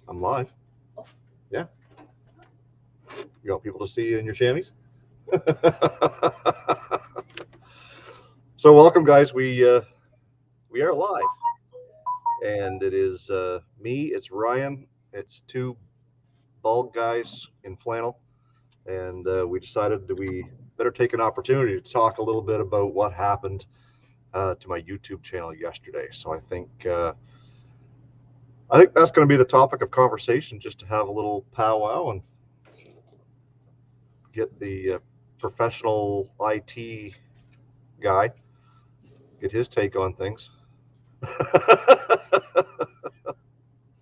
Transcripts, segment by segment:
I'm live. Yeah. You want people to see you in your chamois? So welcome, guys. We are live, and it is me. It's Ryan. It's two bald guys in flannel, and we decided that we better take an opportunity to talk a little bit about what happened to my YouTube channel yesterday. So I think that's going to be the topic of conversation, just to have a little powwow and get the professional IT guy, get his take on things.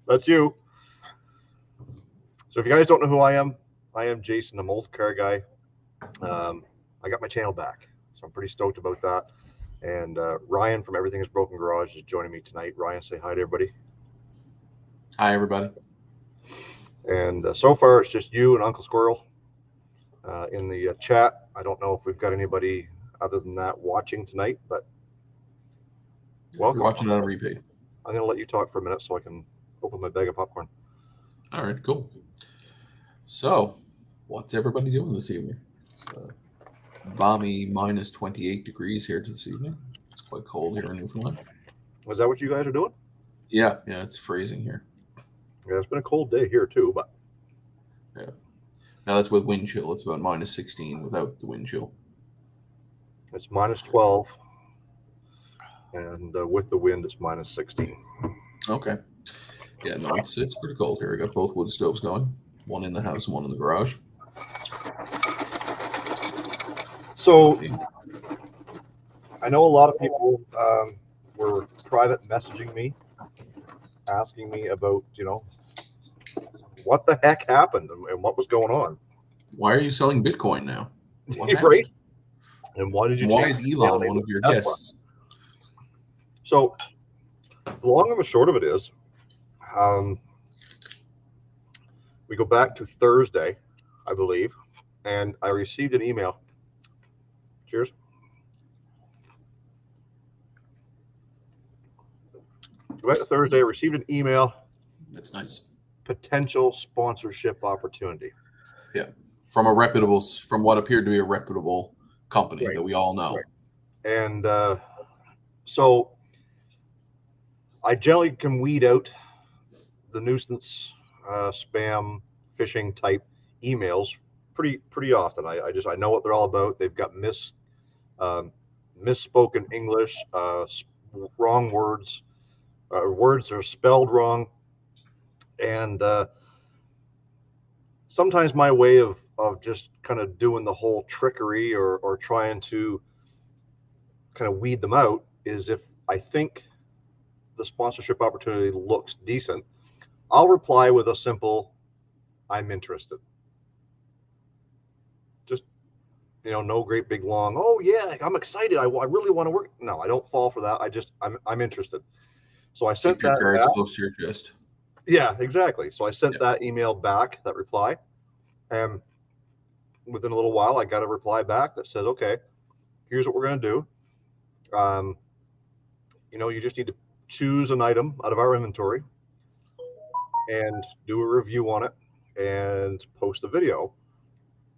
That's you. So if you guys don't know who I am Jason, I'm an old car guy. I got my channel back, so I'm pretty stoked about that. And Ryan from Everything is Broken Garage is joining me tonight. Ryan, say hi to everybody. Hi, everybody. And so far, it's just you and Uncle Squirrel in the chat. I don't know if we've got anybody other than that watching tonight, but welcome. You're watching it on repeat. I'm going to let you talk for a minute so I can open my bag of popcorn. All right, cool. So, what's everybody doing this evening? It's balmy minus 28 degrees here this evening. It's quite cold here in Newfoundland. Was that what you guys are doing? Yeah, it's freezing here. Yeah, it's been a cold day here too, but yeah. Now that's with wind chill. It's about minus 16 without the wind chill. It's minus 12, and with the wind, it's minus 16. Okay. Yeah, no, it's pretty cold here. I got both wood stoves going, one in the house and one in the garage. So I know a lot of people were private messaging me, asking me about, what the heck happened and what was going on. Why are you selling Bitcoin now? Right? And why did you Why is Elon one of your guests? So the long and the short of it is, we go back to Thursday, I believe, and I received an email. Cheers. Go back to Thursday, I received an email. That's nice. Potential sponsorship opportunity. Yeah. From what appeared to be a reputable company that we all know. Right. And so I generally can weed out the nuisance, spam, phishing type emails pretty often. I know what they're all about. They've got misspoken English, wrong words, words are spelled wrong, and sometimes my way of just kind of doing the whole trickery or trying to kind of weed them out is, if I think the sponsorship opportunity looks decent, I'll reply with a simple, I'm interested. Just, no great big long, oh yeah, I'm excited, I really want to work. No, I don't fall for that. I'm interested. So I sent that cards close to your chest. Yeah, exactly. So I sent that email back, that reply, and within a little while, I got a reply back that says, okay, here's what we're going to do. You just need to choose an item out of our inventory and do a review on it and post a video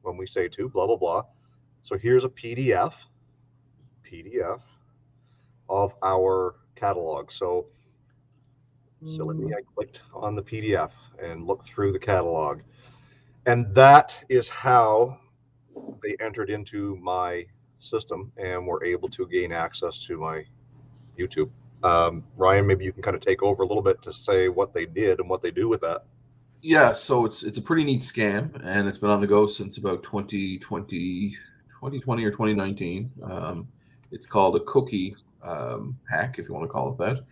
when we say to, blah, blah, blah. So here's a PDF of our catalog. So silly me, I clicked on the PDF and looked through the catalog. And that is how they entered into my system and were able to gain access to my YouTube. Ryan, maybe you can kind of take over a little bit to say what they did and what they do with that. Yeah, so it's a pretty neat scam, and it's been on the go since about 2020 or 2019. It's called a cookie hack, if you want to call it that.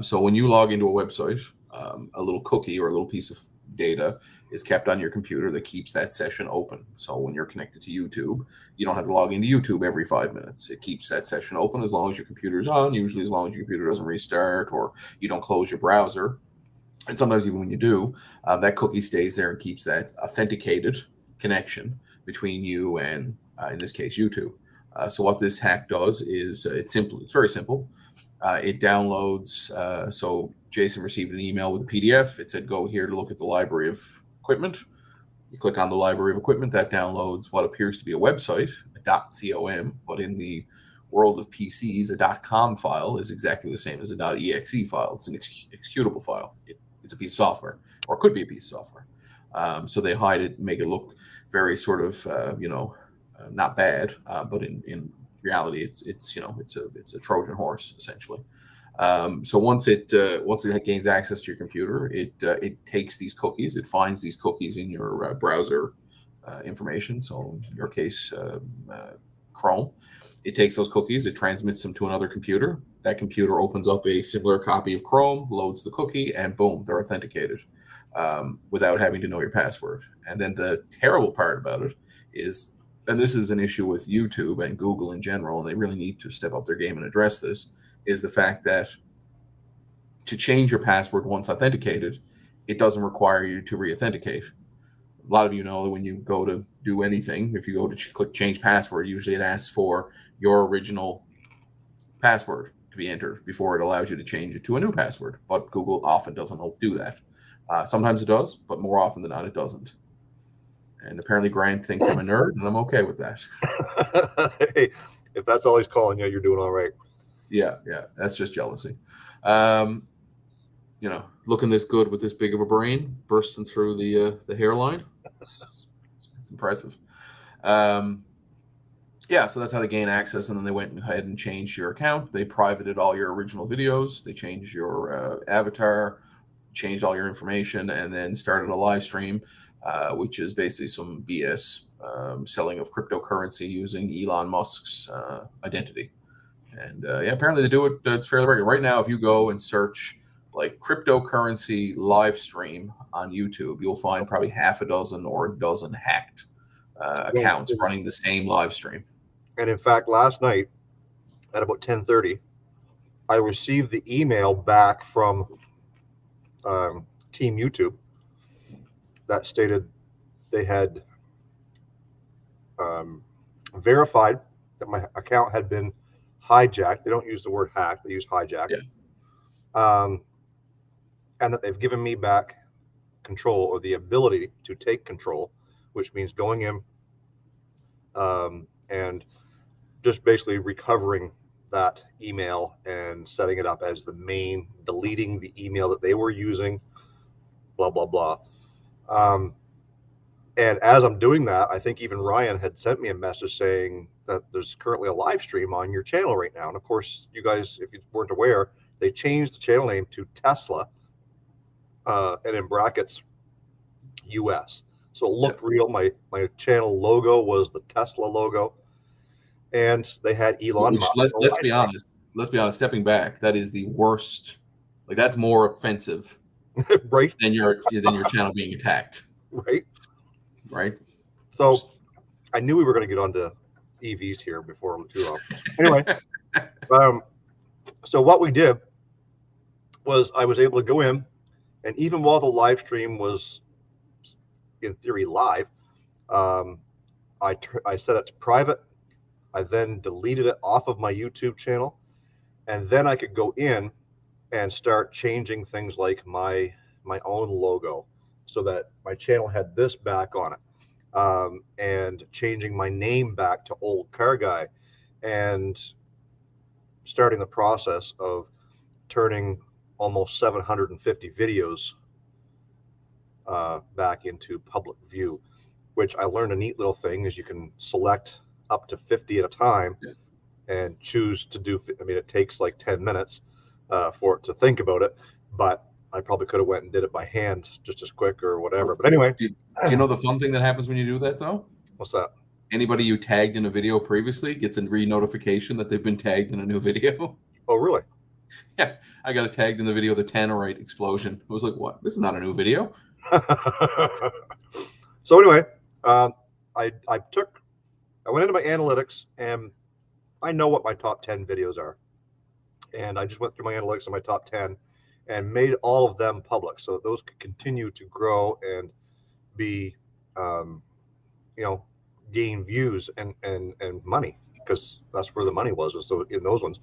So when you log into a website, a little cookie or a little piece of data is kept on your computer that keeps that session open. So when you're connected to YouTube, you don't have to log into YouTube every 5 minutes. It keeps that session open as long as your computer's on, usually as long as your computer doesn't restart or you don't close your browser. And sometimes even when you do, that cookie stays there and keeps that authenticated connection between you and, in this case, YouTube. So what this hack does is it's very simple. It downloads. So Jason received an email with a PDF. It said, "Go here to look at the library of equipment." You click on the library of equipment. That downloads what appears to be a website, a .com, but in the world of PCs, a .com file is exactly the same as a .exe file. It's an executable file. It's a piece of software, or could be a piece of software. So they hide it, make it look very sort of, not bad, but in reality, it's a Trojan horse essentially. So once it gains access to your computer, it takes these cookies, it finds these cookies in your browser information. So in your case, Chrome. It takes those cookies, it transmits them to another computer. That computer opens up a similar copy of Chrome, loads the cookie, and boom, they're authenticated without having to know your password. And then the terrible part about it is, and this is an issue with YouTube and Google in general, and they really need to step up their game and address this, is the fact that to change your password once authenticated, it doesn't require you to re-authenticate. A lot of you know that when you go to do anything, if you go to click change password, usually it asks for your original password to be entered before it allows you to change it to a new password. But Google often doesn't do that. Sometimes it does, but more often than not, it doesn't. And apparently Grant thinks I'm a nerd, and I'm okay with that. Hey, if that's all he's calling you, you're doing all right. Yeah, that's just jealousy. Looking this good with this big of a brain, bursting through the hairline, it's impressive. So that's how they gain access, and then they went ahead and changed your account. They privated all your original videos. They changed your avatar, changed all your information, and then started a live stream, which is basically some BS selling of cryptocurrency using Elon Musk's identity. And apparently they do it. It's fairly regular. Right now, if you go and search like cryptocurrency live stream on YouTube, you'll find probably half a dozen or a dozen hacked accounts running the same live stream. And in fact, last night at about 10:30, I received the email back from Team YouTube that stated they had verified that my account had been hijacked. They don't use the word hack; they use hijacked. Yeah. And that they've given me back control, or the ability to take control, which means going in and just basically recovering that email and setting it up as the main, deleting the email that they were using, blah, blah, blah. And as I'm doing that, I think even Ryan had sent me a message saying that there's currently a live stream on your channel right now. And of course, you guys, if you weren't aware, they changed the channel name to Tesla, and in brackets, US. So it looked real. My channel logo was the Tesla logo. And they had Elon Musk. Let's be honest. Stepping back, that is the worst. Like, that's more offensive, right? Than your channel being attacked. Right. So I knew we were going to get onto EVs here before too long. Anyway, so what we did was I was able to go in, and even while the live stream was in theory live, I set it to private. I then deleted it off of my YouTube channel, and then I could go in and start changing things like my own logo so that my channel had this back on it, and changing my name back to Old Car Guy, and starting the process of turning almost 750 videos back into public view, which I learned a neat little thing is you can select up to 50 at a time and choose to do. I mean, it takes like 10 minutes for it to think about it, but I probably could have went and did it by hand just as quick or whatever. But anyway, do you know the fun thing that happens when you do that though? What's that? Anybody you tagged in a video previously gets a re-notification that they've been tagged in a new video. Oh, really? Yeah, I got tagged in the video of the Tannerite explosion. I was like, what? This is not a new video. So anyway, I went into my analytics, and I know what my top 10 videos are. And I just went through my analytics on my top 10 and made all of them public so that those could continue to grow and be, gain views and money, because that's where the money was so in those ones.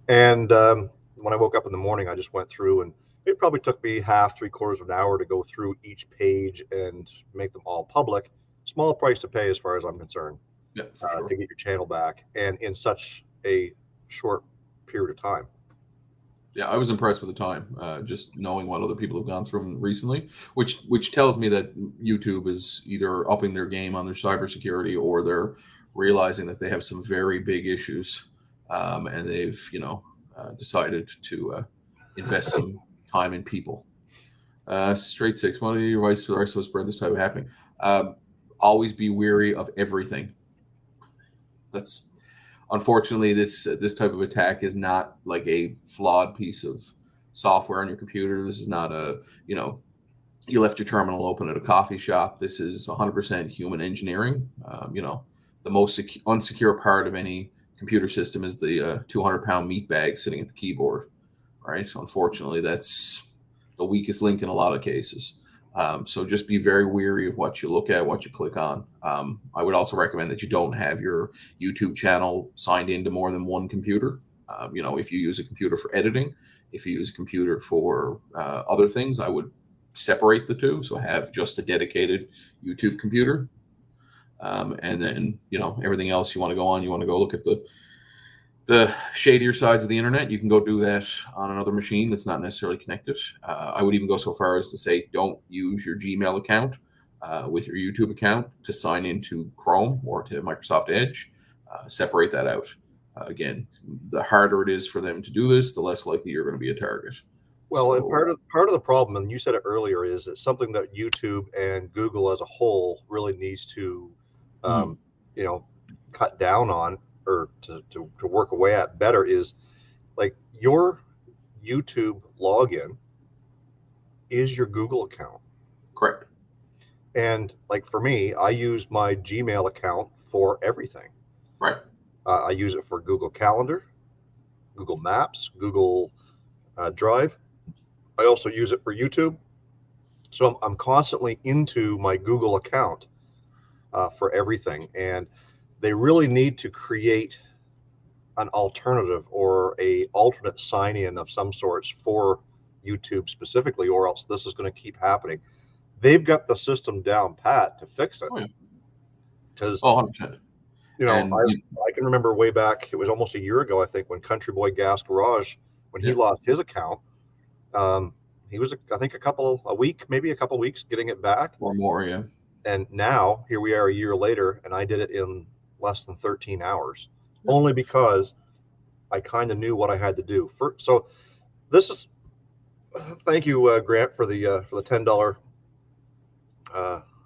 And when I woke up in the morning, I just went through, and it probably took me half, 3/4 of an hour to go through each page and make them all public. Small price to pay as far as I'm concerned, Yeah, for sure. to get your channel back, and in such a short period of time. Yeah, I was impressed with the time, just knowing what other people have gone through recently, which tells me that YouTube is either upping their game on their cybersecurity, or they're realizing that they have some very big issues, and they've decided to invest some time in people. Straight six. What are your advice for the rest of us spread this type of happening? Always be wary of everything. That's unfortunately this type of attack is not like a flawed piece of software on your computer. This is not a you left your terminal open at a coffee shop. This is 100% human engineering. The most unsecure part of any computer system is the 200-pound meat bag sitting at the keyboard, right? So unfortunately, that's the weakest link in a lot of cases. So just be very wary of what you look at, what you click on. I would also recommend that you don't have your YouTube channel signed into more than one computer. If you use a computer for editing, if you use a computer for other things, I would separate the two. So have just a dedicated YouTube computer. And then, everything else you want to go on, you want to go look at the shadier sides of the internet, you can go do that on another machine that's not necessarily connected. I would even go so far as to say don't use your Gmail account with your YouTube account to sign into Chrome or to Microsoft Edge. Separate that out. Again, the harder it is for them to do this, the less likely you're going to be a target. Well, and part of the problem, and you said it earlier, is it's something that YouTube and Google as a whole really needs to, um, you know, cut down on, or to work away at better, is like your YouTube login is your Google account. Correct. And like for me, I use my Gmail account for everything. Right. I use it for Google Calendar, Google Maps, Google Drive. I also use it for YouTube. So I'm constantly into my Google account for everything. And they really need to create an alternative or a alternate sign-in of some sorts for YouTube specifically, or else this is going to keep happening. They've got the system down pat to fix it. Oh, yeah. Because, 100%. And I can remember way back, it was almost a year ago, I think, when Country Boy Gas Garage, when he lost his account, he was, I think, maybe a couple weeks getting it back. or more, yeah. And now here we are a year later, and I did it in less than 13 hours, only because I kind of knew what I had to do. So this is, thank you, Grant, for the $10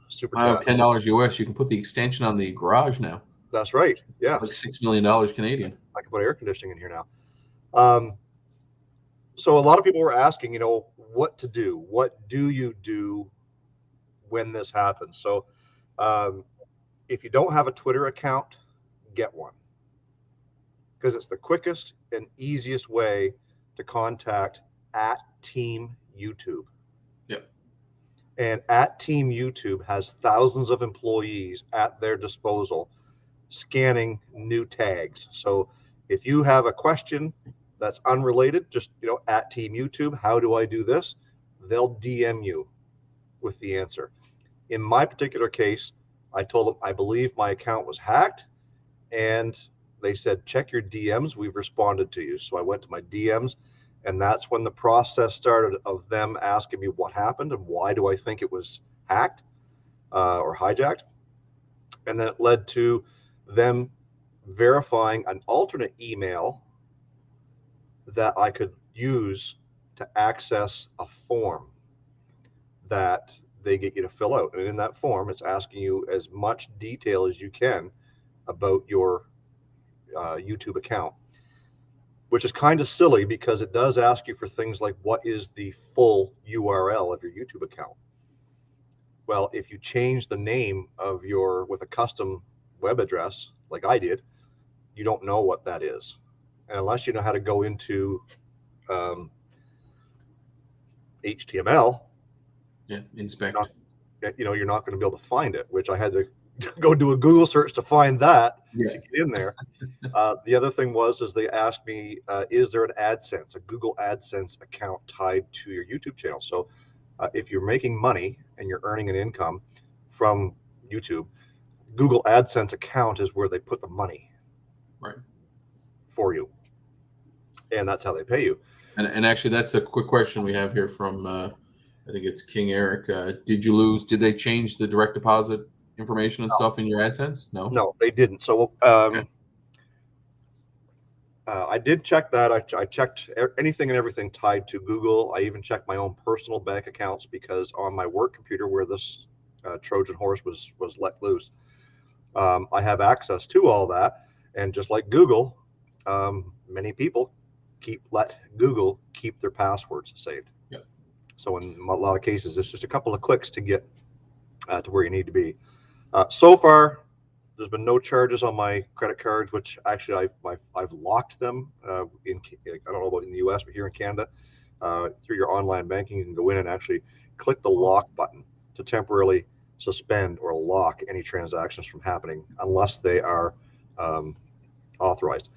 super chat. $10 US. You can put the extension on the garage now. That's right. Yeah, like $6 million Canadian. I can put air conditioning in here now. So a lot of people were asking, what to do. What do you do when this happens? So if you don't have a Twitter account, get one, because it's the quickest and easiest way to contact at Team YouTube. Yep. And at Team YouTube has thousands of employees at their disposal scanning new tags. So if you have a question that's unrelated, just, at Team YouTube, how do I do this? They'll DM you with the answer. In my particular case, I told them I believe my account was hacked, and they said, check your DMs. We've responded to you. So I went to my DMs, and that's when the process started of them asking me what happened and why do I think it was hacked or hijacked. And then it led to them verifying an alternate email that I could use to access a form that they get you to fill out. And in that form, it's asking you as much detail as you can about your YouTube account, which is kind of silly because it does ask you for things like, what is the full URL of your YouTube account? Well, if you change the name of with a custom web address, like I did, you don't know what that is. And unless you know how to go into HTML, inspect. you're not going to be able to find it, which I had to go do a Google search to find that Yeah. to get in there. The other thing is they asked me, is there an AdSense, a Google AdSense account tied to your YouTube channel? So if you're making money and you're earning an income from YouTube, Google AdSense account is where they put the money Right. for you. And that's how they pay you. And actually, that's a quick question we have here from, I think it's King Eric. Did they change the direct deposit information and stuff in your AdSense? No? No, they didn't. So Okay. I did check that. I checked anything and everything tied to Google. I even checked my own personal bank accounts because on my work computer where this Trojan horse was let loose, I have access to all that. And just like Google, many people let Google keep their passwords saved. Yep. So in a lot of cases, it's just a couple of clicks to get to where you need to be. So far, there's been no charges on my credit cards, which actually I've locked them I don't know about in the US, but here in Canada, through your online banking, you can go in and actually click the lock button to temporarily suspend or lock any transactions from happening unless they are authorized.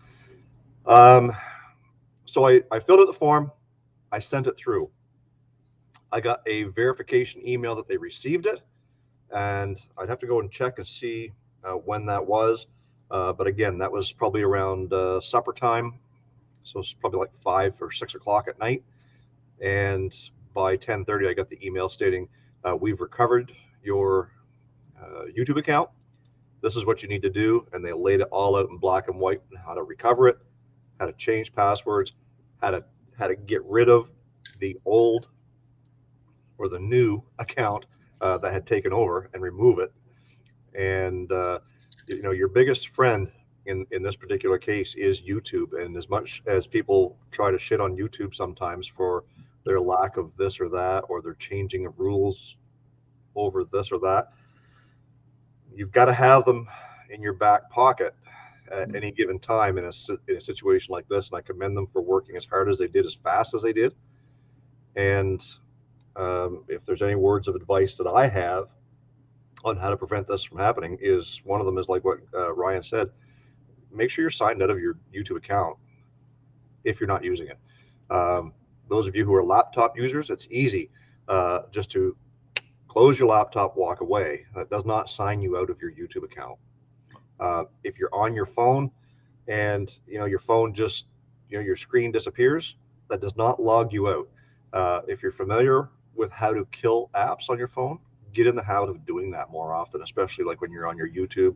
So I filled out the form, I sent it through. I got a verification email that they received it, and I'd have to go and check and see when that was. But again, that was probably around supper time. So it's probably like 5 or 6 o'clock at night. And by 10:30, I got the email stating, we've recovered your YouTube account. This is what you need to do. And they laid it all out in black and white on how to recover it, how to change passwords, how to get rid of the old or the new account that had taken over and remove it. And your biggest friend in this particular case is YouTube. And as much as people try to shit on YouTube sometimes for their lack of this or that, or their changing of rules over this or that, you've got to have them in your back pocket at any given time in a situation like this. And I commend them for working as hard as they did, as fast as they did. And if there's any words of advice that I have on how to prevent this from happening, is one of them is like what Ryan said: make sure you're signed out of your YouTube account if you're not using it. Those of you who are laptop users, it's easy just to close your laptop, walk away. That does not sign you out of your YouTube account. If you're on your phone and your phone just your screen disappears, that does not log you out. If you're familiar with how to kill apps on your phone, get in the habit of doing that more often, especially like when you're on your YouTube,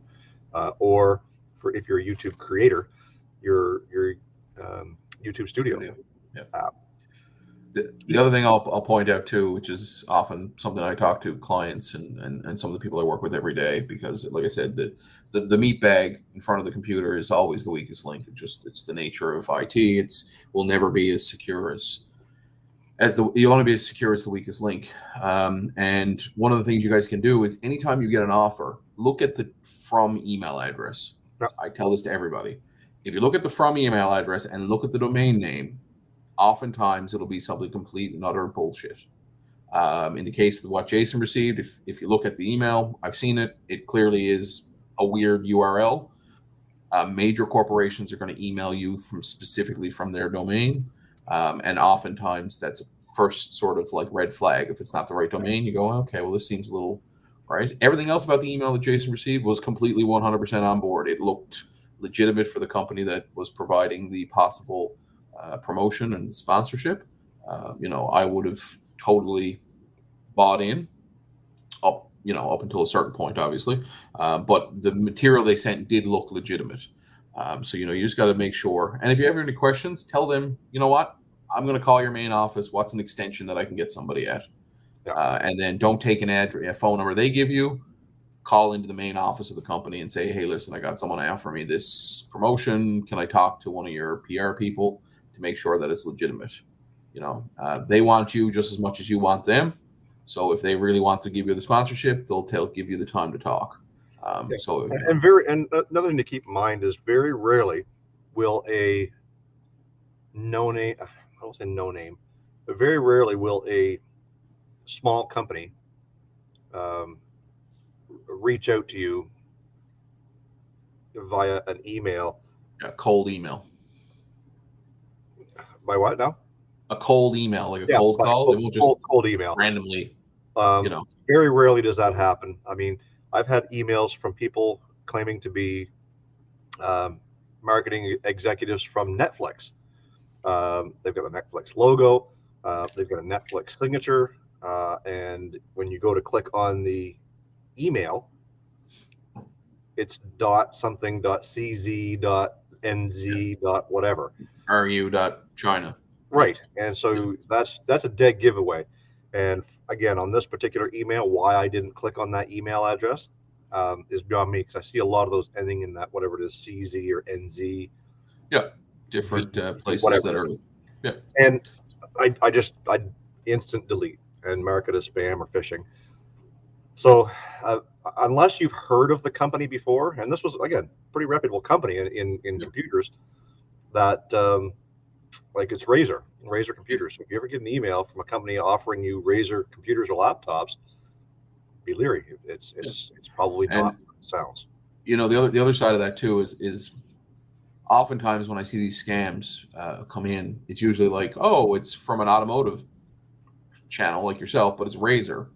or if you're a YouTube creator, your YouTube Studio app. The other thing I'll point out too, which is often something I talk to clients and some of the people I work with every day, because like I said, the meat bag in front of the computer is always the weakest link. It's the nature of IT. Will never be as secure you want to be as secure as the weakest link. And one of the things you guys can do is anytime you get an offer, look at the from email address. Yep. I tell this to everybody. If you look at the from email address and look at the domain name, oftentimes it'll be something complete and utter bullshit. In the case of what Jason received, if you look at the email, I've seen it. It clearly is a weird URL. Major corporations are going to email you specifically from their domain. And oftentimes that's a first sort of like red flag. If it's not the right domain, you go, okay, well, this seems a little right. Everything else about the email that Jason received was completely 100% on board. It looked legitimate for the company that was providing the possible promotion and sponsorship. I would have totally bought in up until a certain point, obviously. But the material they sent did look legitimate. So, you just got to make sure. And if you have any questions, tell them, you know what, I'm going to call your main office. What's an extension that I can get somebody at? Yeah. And then don't take a phone number they give you. Call into the main office of the company and say, hey, listen, I got someone offer me this promotion. Can I talk to one of your PR people to make sure that it's legitimate? They want you just as much as you want them. So if they really want to give you the sponsorship, they'll give you the time to talk. So and another thing to keep in mind is very rarely will a no name, I don't say no name, but very rarely will a small company reach out to you via an email. A cold email. By what now? A cold email, like a Yeah, cold by call. They won't just cold email. randomly, Very rarely does that happen. I mean, I've had emails from people claiming to be marketing executives from Netflix. They've got the Netflix logo, they've got a Netflix signature, and when you go to click on the email, it's dot something dot cz dot nz dot whatever. ru.china. Right, and so that's a dead giveaway. And again, on this particular email, why I didn't click on that email address is beyond me, because I see a lot of those ending in that whatever it is, CZ or NZ. Yeah, different places whatever that it are. is. Yeah, And I instant delete and mark it as spam or phishing. So unless you've heard of the company before, and this was again pretty reputable company in computers, that like it's Razer computers. So if you ever get an email from a company offering you Razer computers or laptops, be leery. It's probably not what it sounds. You know, the other side of that too is oftentimes when I see these scams come in, it's usually like, oh, it's from an automotive channel like yourself, but it's Razer.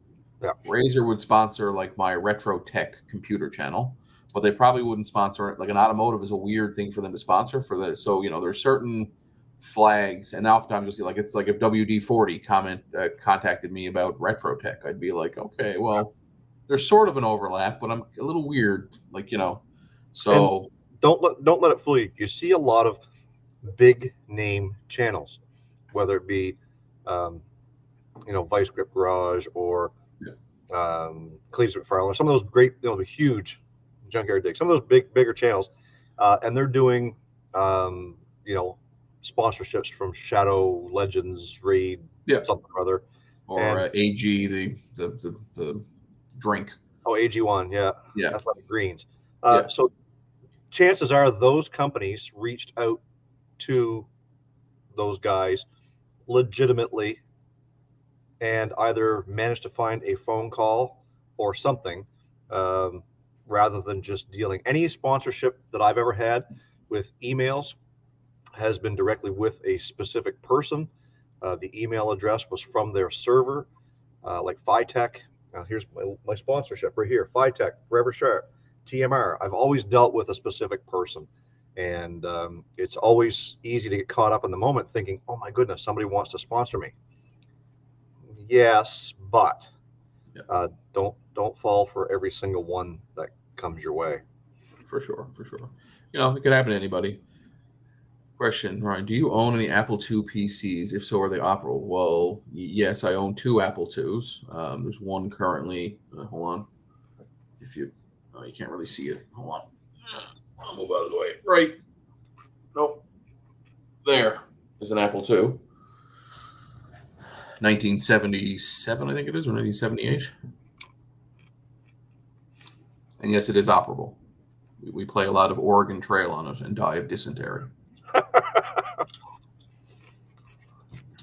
Yeah. Razer would sponsor like my retro tech computer channel, but they probably wouldn't sponsor it. Like an automotive is a weird thing for them to sponsor for the. So, you know, there's certain flags, and oftentimes you'll see like it's like if WD-40 contacted me about retro tech, I'd be like, okay, well, there's sort of an overlap, but I'm a little weird, like, you know. So and don't let it fool you. You see a lot of big name channels, whether it be Vice Grip Garage or Cleves McFarlane, or some of those great, the huge Junkyard Dig, some of those bigger channels, and they're doing sponsorships from Shadow Legends, Raid, something or other, or AG the drink. Oh, AG1, yeah, Athletic Greens. Yeah. So chances are those companies reached out to those guys legitimately and either managed to find a phone call or something, rather than just dealing. Any sponsorship that I've ever had with emails has been directly with a specific person. The email address was from their server, like Phytech. Here's my sponsorship right here, Phytech, Forever Sharp, TMR. I've always dealt with a specific person. And it's always easy to get caught up in the moment thinking, oh my goodness, somebody wants to sponsor me. Yes, but don't fall for every single one that comes your way. For sure. You know, it could happen to anybody. Question, Ryan, do you own any Apple II PCs? If so, are they operable? Well, yes, I own two Apple IIs. There's one currently. Hold on. If you can't really see it. Hold on. I'll move out of the way. Right. Nope. There is an Apple II. 1977, I think it is, or 1978. And yes, it is operable. We play a lot of Oregon Trail on it and die of dysentery.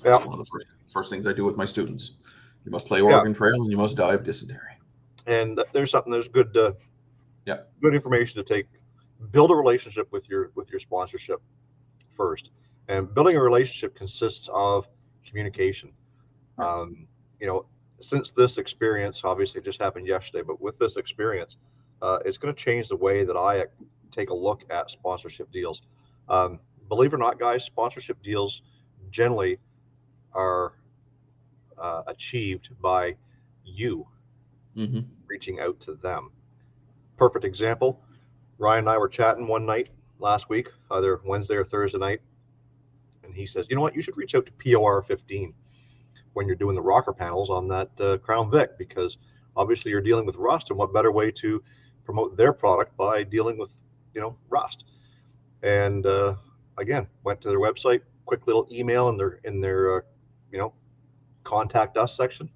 That's one of the first things I do with my students. You must play Oregon Trail and you must die of dysentery. And there's good good information to take. Build a relationship with your sponsorship first. And building a relationship consists of communication. Since this experience, obviously it just happened yesterday, but with this experience, it's going to change the way that I take a look at sponsorship deals. Believe it or not, guys, sponsorship deals generally are achieved by you reaching out to them. Perfect example. Ryan and I were chatting one night last week, either Wednesday or Thursday night, and he says, you know what, you should reach out to POR 15 when you're doing the rocker panels on that Crown Vic, because obviously you're dealing with rust, and what better way to promote their product by dealing with rust. And again, went to their website, quick little email in their contact us section.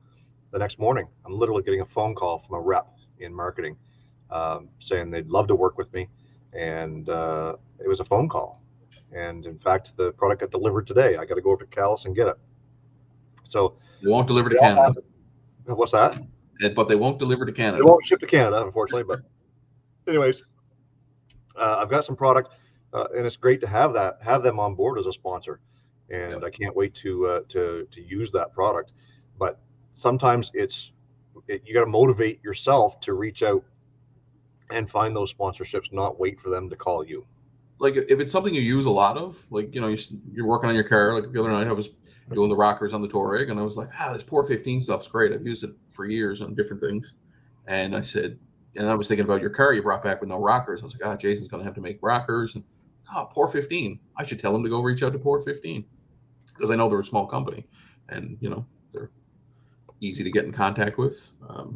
The next morning, I'm literally getting a phone call from a rep in marketing saying they'd love to work with me, and it was a phone call. And in fact, the product got delivered today. I got to go over to Calais and get it. So they won't deliver to Canada. What's that? But they won't deliver to Canada. They won't ship to Canada, unfortunately. But anyways, I've got some product, and it's great to have them on board as a sponsor, and Yep. I can't wait to use that product. But sometimes you got to motivate yourself to reach out and find those sponsorships, not wait for them to call you. Like if it's something you use a lot of, like you're working on your car. Like the other night, I was doing the rockers on the Touareg, and I was like, this Port 15 stuff's great. I've used it for years on different things, and I said, and I was thinking about your car you brought back with no rockers. I was like, Jason's going to have to make rockers, and Port 15. I should tell him to go reach out to Port 15 because I know they're a small company, and they're easy to get in contact with.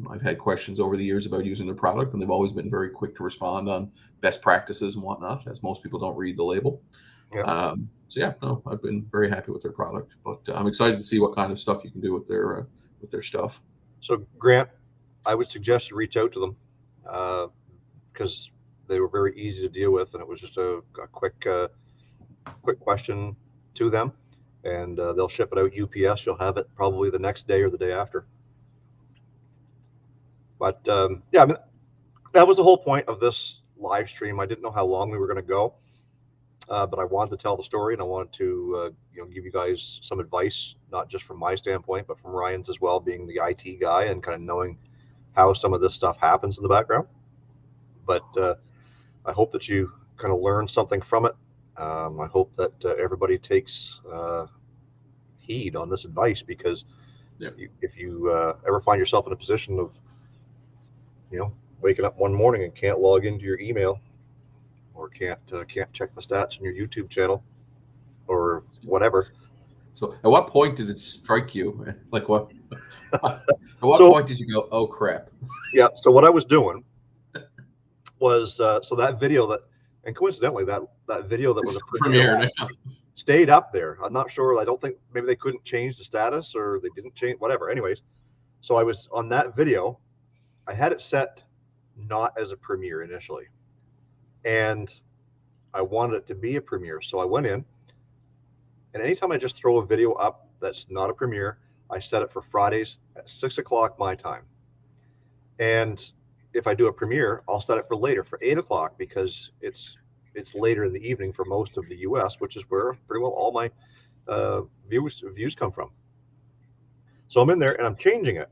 I've had questions over the years about using their product, and they've always been very quick to respond on best practices and whatnot, as most people don't read the label. Yeah. So yeah, no, I've been very happy with their product, but I'm excited to see what kind of stuff you can do with their stuff. So Grant, I would suggest you reach out to them because they were very easy to deal with, and it was just a quick question to them, and they'll ship it out UPS. You'll have it probably the next day or the day after. But yeah, I mean, that was the whole point of this live stream. I didn't know how long we were going to go, but I wanted to tell the story, and I wanted to give you guys some advice, not just from my standpoint, but from Ryan's as well, being the IT guy and kind of knowing how some of this stuff happens in the background. But I hope that you kind of learn something from it. I hope that everybody takes heed on this advice, because if you ever find yourself in a position of waking up one morning and can't log into your email, or can't check the stats on your YouTube channel or whatever. So at what point did it strike you? Like what? At what point did you go, oh crap? Yeah. So what I was doing was so that video and coincidentally that video that was a premiere stayed up there. I'm not sure. I don't think, maybe they couldn't change the status, or they didn't change, whatever. Anyways, so I was on that video. I had it set not as a premiere initially, and I wanted it to be a premiere. So I went in, and anytime I just throw a video up that's not a premiere, I set it for Fridays at 6 o'clock my time. And if I do a premiere, I'll set it for later, for 8 o'clock, because it's later in the evening for most of the US, which is where pretty well all my views come from. So I'm in there and I'm changing it.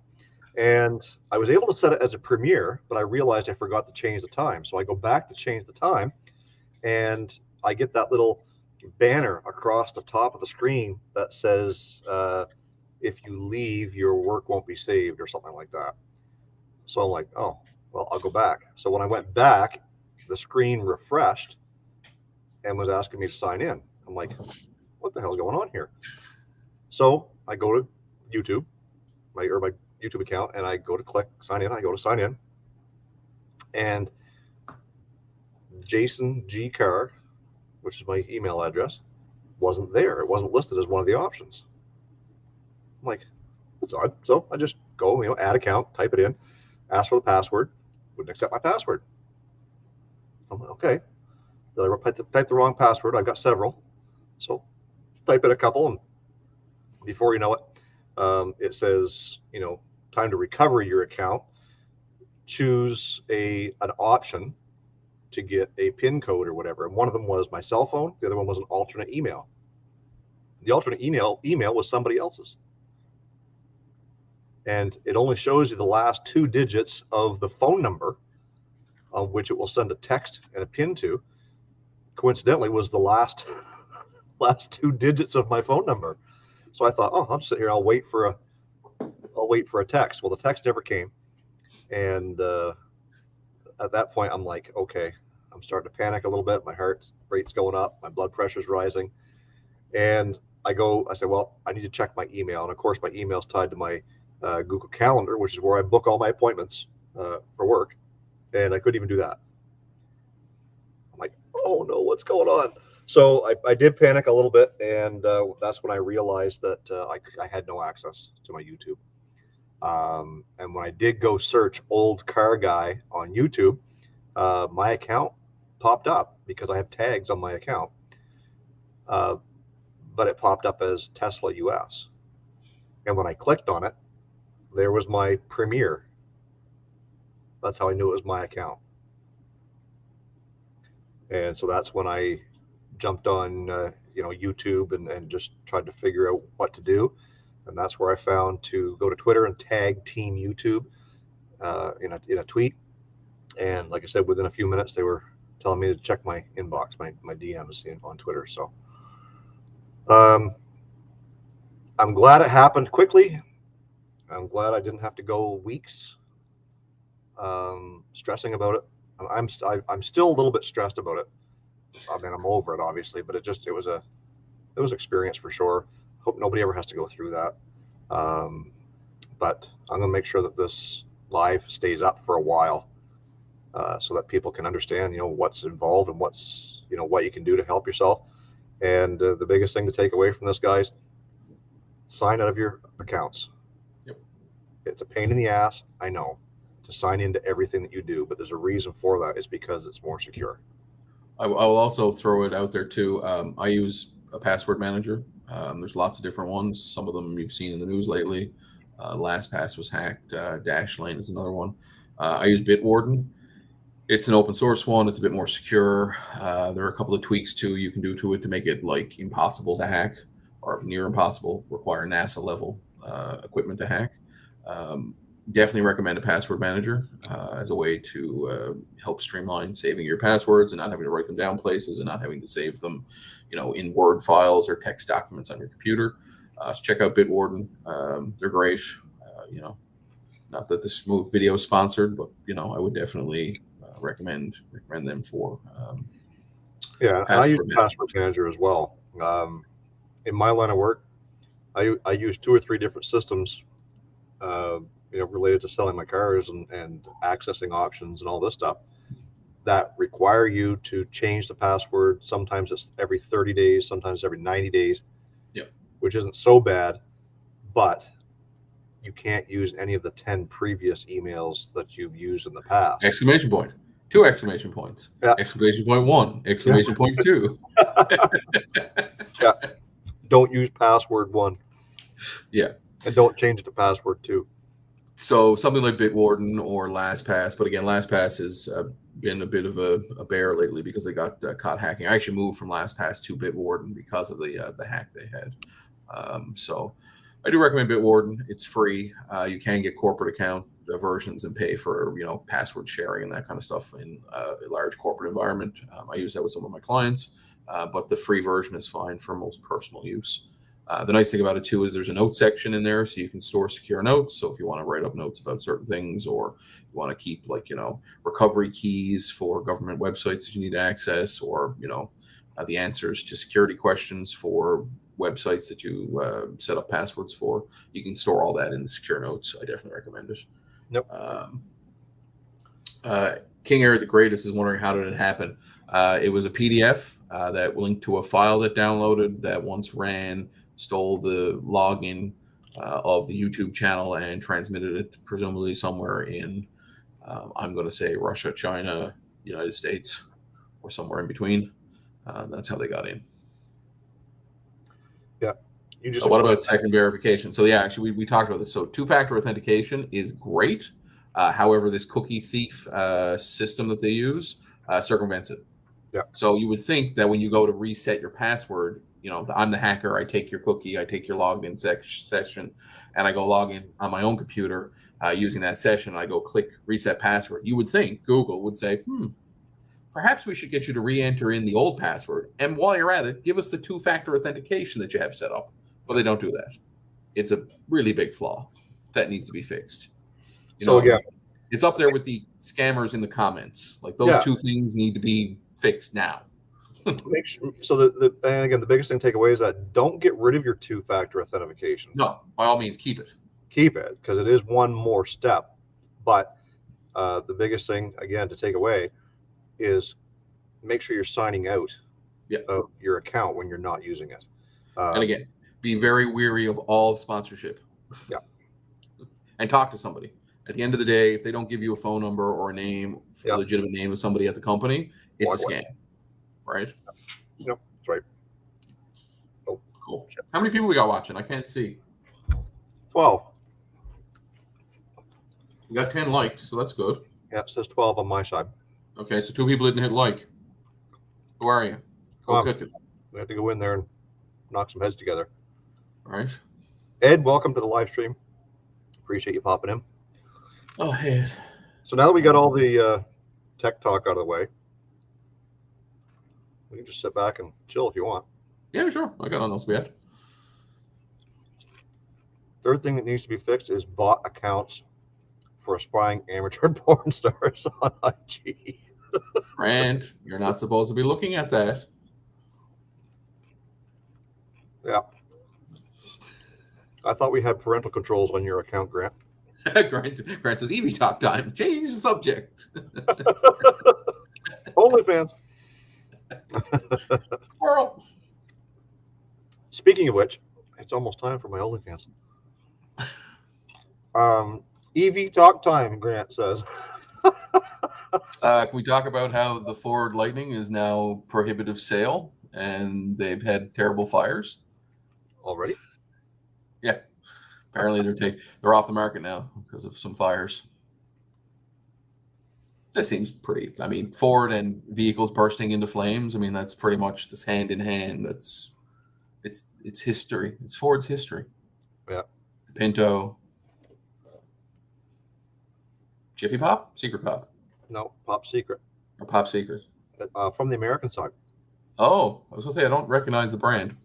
And I was able to set it as a premiere, but I realized I forgot to change the time. So I go back to change the time, and I get that little banner across the top of the screen that says, if you leave, your work won't be saved, or something like that. So I'm like, oh, well, I'll go back. So when I went back, the screen refreshed and was asking me to sign in. I'm like, what the hell's going on here? So I go to YouTube, my YouTube account, and I go to click sign in. I go to sign in, and Jason G. Carr, which is my email address, wasn't there. It wasn't listed as one of the options. I'm like, that's odd. So I just go, add account, type it in, ask for the password, wouldn't accept my password. I'm like, okay. Did I type the wrong password? I've got several. So type in a couple, and before you know it, it says, time to recover your account. Choose an option to get a PIN code or whatever. And one of them was my cell phone. The other one was an alternate email. The alternate email was somebody else's. And it only shows you the last 2 digits of the phone number on which it will send a text and a PIN to. Coincidentally, was the last 2 digits of my phone number. So I thought, oh, I'll just sit here. I'll wait for a text. Well, the text never came. And at that point, I'm like, okay, I'm starting to panic a little bit. My heart rate's going up. My blood pressure's rising. And I said, well, I need to check my email. And of course, my email's tied to my Google Calendar, which is where I book all my appointments for work. And I couldn't even do that. I'm like, oh no, what's going on? So I did panic a little bit, and that's when I realized that I had no access to my YouTube. And when I did go search old car guy on YouTube, my account popped up because I have tags on my account. But it popped up as Tesla US. And when I clicked on it, there was my premiere. That's how I knew it was my account. And so that's when I jumped on YouTube and just tried to figure out what to do. And that's where I found to go to Twitter and tag Team YouTube in a tweet. And like I said, within a few minutes, they were telling me to check my inbox, my DMs on Twitter. So I'm glad it happened quickly. I'm glad I didn't have to go weeks stressing about it. I'm still a little bit stressed about it. I mean, I'm over it, obviously, but it was an experience for sure. Hope nobody ever has to go through that. But I'm going to make sure that this live stays up for a while, so that people can understand, what's involved and what you can do to help yourself. And the biggest thing to take away from this, guys, sign out of your accounts. Yep. It's a pain in the ass, I know, to sign into everything that you do, but there's a reason for that. It's because it's more secure. I will also throw it out there too. I use a password manager. There's lots of different ones. Some of them you've seen in the news lately. LastPass was hacked. Dashlane is another one. I use Bitwarden. It's an open source one. It's a bit more secure. There are a couple of tweaks too you can do to it to make it like impossible to hack or near impossible. Require NASA level equipment to hack. Definitely recommend a password manager as a way to help streamline saving your passwords and not having to write them down places and not having to save them, in Word files or text documents on your computer. So check out Bitwarden. They're great. Not that this video is sponsored, but I would definitely recommend them for. Yeah, and I use password manager as well. In my line of work, I use 2 or 3 different systems. Related to selling my cars and accessing auctions and all this stuff that require you to change the password. Sometimes it's every 30 days, sometimes every 90 days, Yep. Which isn't so bad, but you can't use any of the 10 previous emails that you've used in the past. Exclamation point. 2 exclamation points. Yeah. Exclamation point 1. Exclamation point 2. Yeah. Don't use password 1. Yeah. And don't change it to password 2. So something like Bitwarden or LastPass, but again, LastPass has been a bit of a bear lately because they got caught hacking. I actually moved from LastPass to Bitwarden because of the hack they had. So I do recommend Bitwarden. It's free. You can get corporate account versions and pay for password sharing and that kind of stuff in a large corporate environment. I use that with some of my clients, but the free version is fine for most personal use. The nice thing about it too is there's a note section in there, so you can store secure notes. So if you want to write up notes about certain things, or you want to keep recovery keys for government websites that you need to access, or the answers to security questions for websites that you set up passwords for, you can store all that in the secure notes. I definitely recommend it. Nope. King Eric the Greatest is wondering, how did it happen? It was a PDF that linked to a file that downloaded that once ran, stole the login of the YouTube channel and transmitted it presumably somewhere in, I'm going to say Russia, China, United States, or somewhere in between. That's how they got in. Yeah. What about second verification? So yeah, actually we talked about this. So 2-factor authentication is great. However, this cookie thief system that they use circumvents it. Yeah. So you would think that when you go to reset your password, I'm the hacker, I take your cookie, I take your logged in session, and I go log in on my own computer using that session. I go click reset password. You would think Google would say, perhaps we should get you to re-enter in the old password. And while you're at it, give us the 2-factor authentication that you have set up. But they don't do that. It's a really big flaw that needs to be fixed. Again, it's up there with the scammers in the comments. Like those 2 things need to be fixed now. Make sure, so and again, the biggest thing to take away is that don't get rid of your 2-factor authentication. No, by all means, keep it. Keep it, because it is one more step. But the biggest thing, again, to take away is make sure you're signing out of your account when you're not using it. And again, be very weary of all sponsorship. Yeah. And talk to somebody. At the end of the day, if they don't give you a phone number or a name, a legitimate name of somebody at the company, it's a scam. Right? Yep, that's right. Oh, cool. How many people we got watching? I can't see. 12. We got 10 likes, so that's good. Yeah, it says 12 on my side. Okay, so 2 people didn't hit like. Who are you? Come Go on. cook it. We have to go in there and knock some heads together. All right. Ed, welcome to the live stream. Appreciate you popping in. Oh, hey. So now that we got all the tech talk out of the way, we can just sit back and chill if you want. Yeah, sure. I got on else we had. Third thing that needs to be fixed is bot accounts for aspiring amateur porn stars on IG. Grant, you're not supposed to be looking at that. Yeah. I thought we had parental controls on your account, Grant. Grant says, Evie talk time. Change the subject. OnlyFans. Squirrel. Speaking of which, it's almost time for my OnlyFans. EV talk time, Grant says. Can we talk about how the Ford Lightning is now prohibitive sale and they've had terrible fires? Already? Yeah. Apparently they're off the market now because of some fires. That seems pretty. I mean, Ford and vehicles bursting into flames. I mean, that's pretty much this hand in hand. It's history. It's Ford's history. Yeah. Pinto. Jiffy Pop? Secret Pop? No, Pop Secret. Or Pop Secret? From the American side. Oh, I was going to say, I don't recognize the brand.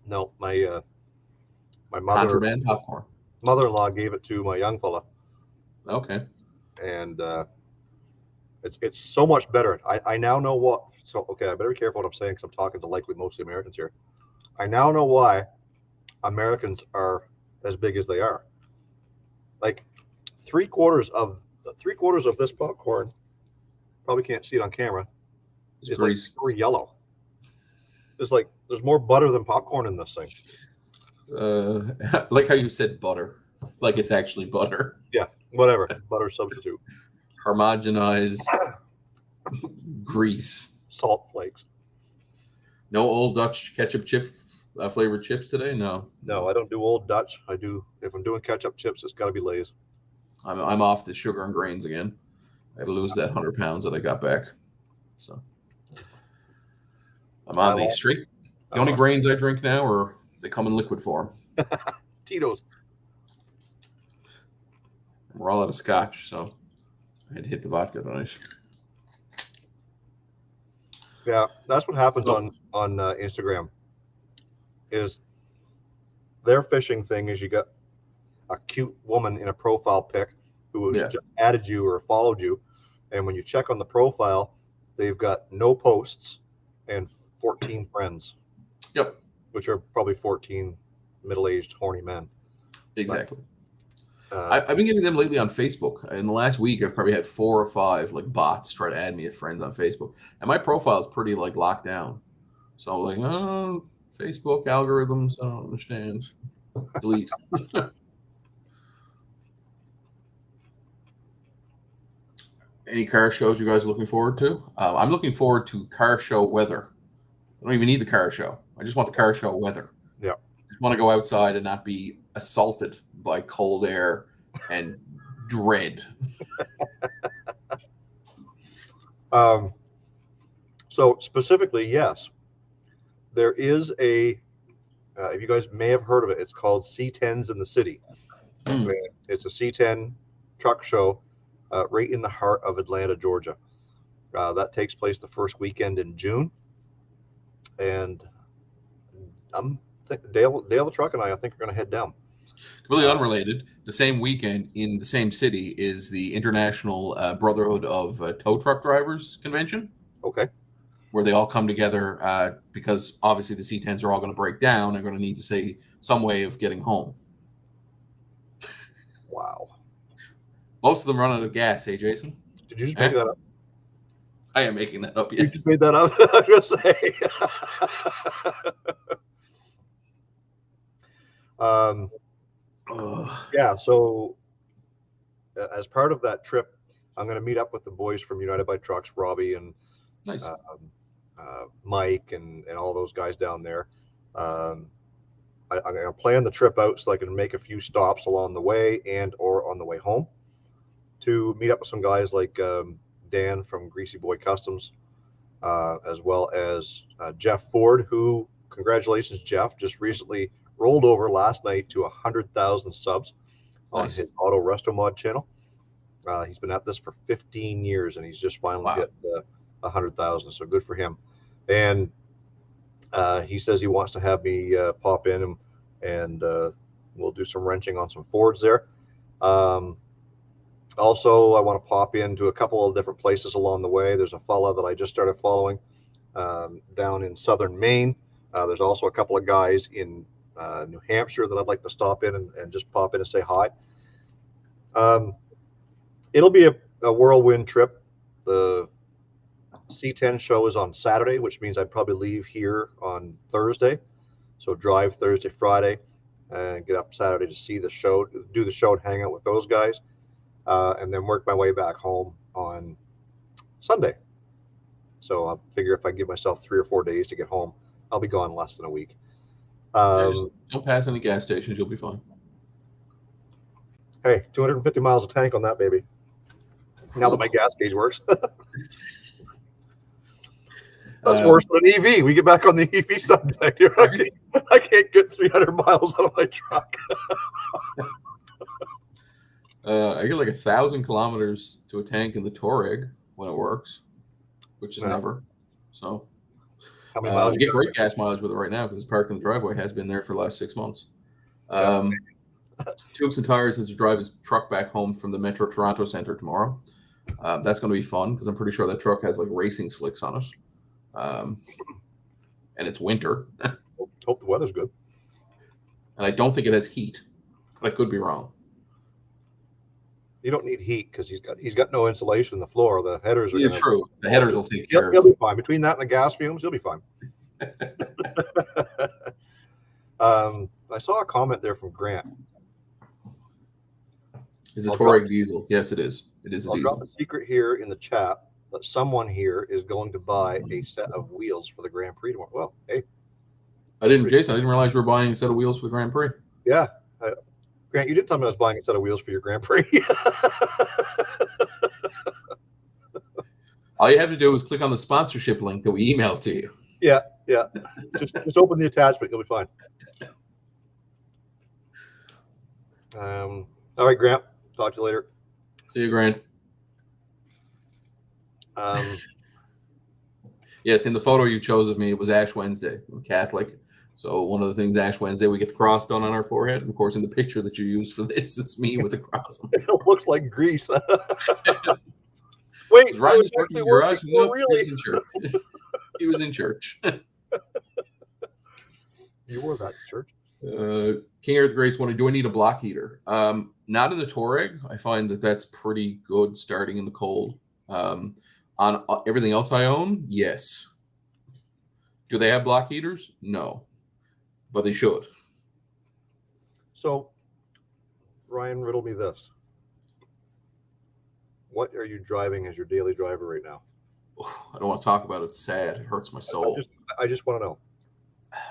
No, my Contraband popcorn. mother-in-law gave it to my young fella. Okay. And it's so much better. I now know what. So, okay, I better be careful what I'm saying because I'm talking to likely mostly Americans here. I now know why Americans are as big as they are. Like three quarters of this popcorn, probably can't see it on camera, is like super yellow. It's like there's more butter than popcorn in this thing. Like how you said butter, like it's actually butter. Yeah, whatever. Butter substitute. Homogenized grease. Salt flakes. No Old Dutch ketchup chip flavored chips today? No, I don't do Old Dutch. I do, if I'm doing ketchup chips, it's got to be Lay's. I'm off the sugar and grains again. I had to lose that 100 pounds that I got back. So I'm on the street. The only grains I drink now are they come in liquid form. Tito's. We're all out of scotch, so I had to hit the vodka tonight. Yeah, that's what happens on Instagram. Is their phishing thing is you got a cute woman in a profile pic who has just added you or followed you, and when you check on the profile, they've got no posts and 14 friends. Yep. Which are probably 14 middle-aged horny men. Exactly. I've been getting them lately on Facebook. In the last week, I've probably had 4 or 5 like bots try to add me as friends on Facebook, and my profile is pretty like locked down. So I'm like, oh, Facebook algorithms, I don't understand. Delete. Any car shows you guys are looking forward to? I'm looking forward to car show weather. I don't even need the car show. I just want the car show weather. Yeah. I just want to go outside and not be assaulted by cold air and dread. So specifically, yes, there is a, if you guys may have heard of it, it's called C10s in the City. It's a C10 truck show right in the heart of Atlanta, Georgia. That takes place the first weekend in June. And Dale the truck and I think are going to head down. Completely unrelated. The same weekend in the same city is the International Brotherhood of Tow Truck Drivers Convention. Okay. Where they all come together because obviously the C10s are all going to break down. They're going to need to say some way of getting home. Wow. Most of them run out of gas, hey, Jason? Did you just make that up? I am making that up, yes. You just made that up? I was going to say. Yeah, so as part of that trip, I'm going to meet up with the boys from United by Trucks, Robbie and nice. Mike and all those guys down there. I'm going to plan the trip out so I can make a few stops along the way and or on the way home to meet up with some guys like Dan from Greasy Boy Customs as well as Jeff Ford, who, congratulations, Jeff, just recently rolled over last night to 100,000 subs on Nice. his Auto Resto Mod channel. He's been at this for 15 years, and he's just finally hit 100,000. So good for him. And he says he wants to have me pop in and we'll do some wrenching on some Fords there. Also, I want to pop into a couple of different places along the way. There's a fella that I just started following down in southern Maine. There's also a couple of guys in New Hampshire that I'd like to stop in and just pop in and say hi. It'll be a whirlwind trip. The C10 show is on Saturday, which means I'd probably leave here on Thursday. So drive Thursday, Friday, and get up Saturday to see the show, do the show and hang out with those guys. And then work my way back home on Sunday. So I figure if I give myself 3 or 4 days to get home, I'll be gone less than a week. Just don't pass any gas stations. You'll be fine. Hey, 250 miles a tank on that baby. Now that my gas gauge works. That's worse than an EV. We get back on the EV subject here. I can't get 300 miles out of my truck. I get like 1,000 kilometers to a tank in the Touareg when it works, which is never. So how many miles? I get great gas mileage with it right now because it's parked in the driveway. Has been there for the last 6 months. Tubes and Tires is to drive his truck back home from the Metro Toronto Centre tomorrow. That's going to be fun because I'm pretty sure that truck has like racing slicks on it. And it's winter. Hope the weather's good. And I don't think it has heat, but I could be wrong. You don't need heat because he's got no insulation in the floor. The headers are true. The headers will take care of it. He'll be fine. Between that and the gas fumes, he'll be fine. I saw a comment there from Grant. Is it Touareg diesel? Yes, it is. It is a diesel. I'll drop a secret here in the chat that someone here is going to buy a set of wheels for the Grand Prix tomorrow. Well, hey. Jason, I didn't realize you were buying a set of wheels for the Grand Prix. Yeah. Grant, you didn't tell me I was buying a set of wheels for your Grand Prix. All you have to do is click on the sponsorship link that we emailed to you. Yeah. Just open the attachment. You'll be fine. All right, Grant. Talk to you later. See you, Grant. Yes, in the photo you chose of me, it was Ash Wednesday. I'm Catholic. So one of the things Ash Wednesday, we get the cross done on our forehead. And of course, in the picture that you used for this, it's me with the cross on. It looks like grease. Wait, Ryan was actually working your eyes. No, really? He was in church. He was in church. You wore that in church? King Earth Grace wanted, do I need a block heater? Not in the Touareg. I find that that's pretty good starting in the cold. On everything else I own, yes. Do they have block heaters? No. But they should. So, Ryan, riddle me this. What are you driving as your daily driver right now? I don't want to talk about it. It's sad. It hurts my soul. I just want to know.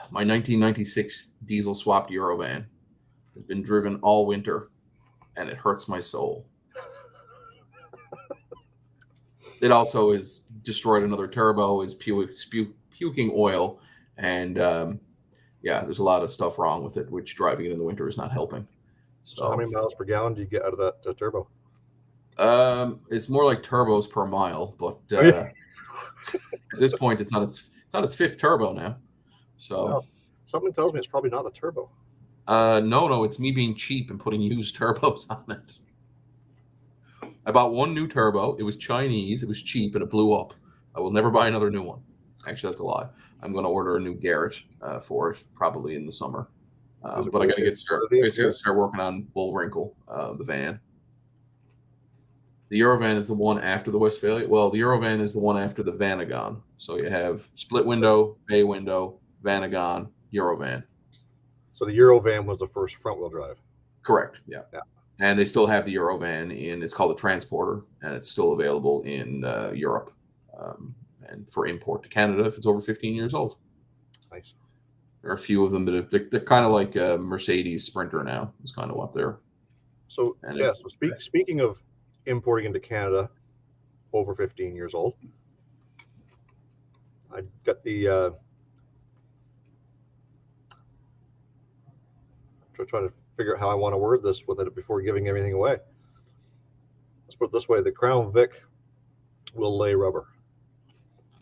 My 1996 diesel swapped Eurovan has been driven all winter, and it hurts my soul. It also has destroyed another turbo, is puking oil, and there's a lot of stuff wrong with it, which driving it in the winter is not helping. So how many miles per gallon do you get out of that turbo? It's more like turbos per mile, but at this point, it's on its fifth turbo now. So well, something tells me it's probably not the turbo. No, it's me being cheap and putting used turbos on it. I bought one new turbo. It was Chinese. It was cheap, and it blew up. I will never buy another new one. Actually, that's a lie. I'm going to order a new Garrett for it probably in the summer. But I got to start working on Bullwinkle, the van. The Eurovan is the one after the Westphalia. Well, the Eurovan is the one after the Vanagon. So you have split window, bay window, Vanagon, Eurovan. So the Eurovan was the first front-wheel drive. Correct. Yeah. And they still have the Eurovan it's called a Transporter, and it's still available in Europe and for import to Canada if it's over 15 years old. Nice. There are a few of them that they're kind of like a Mercedes Sprinter now. Is kind of what they're. So speaking of importing into Canada over 15 years old, I got the trying to figure out how I want to word this with it before giving everything away. Let's put it this way: the Crown Vic will lay rubber.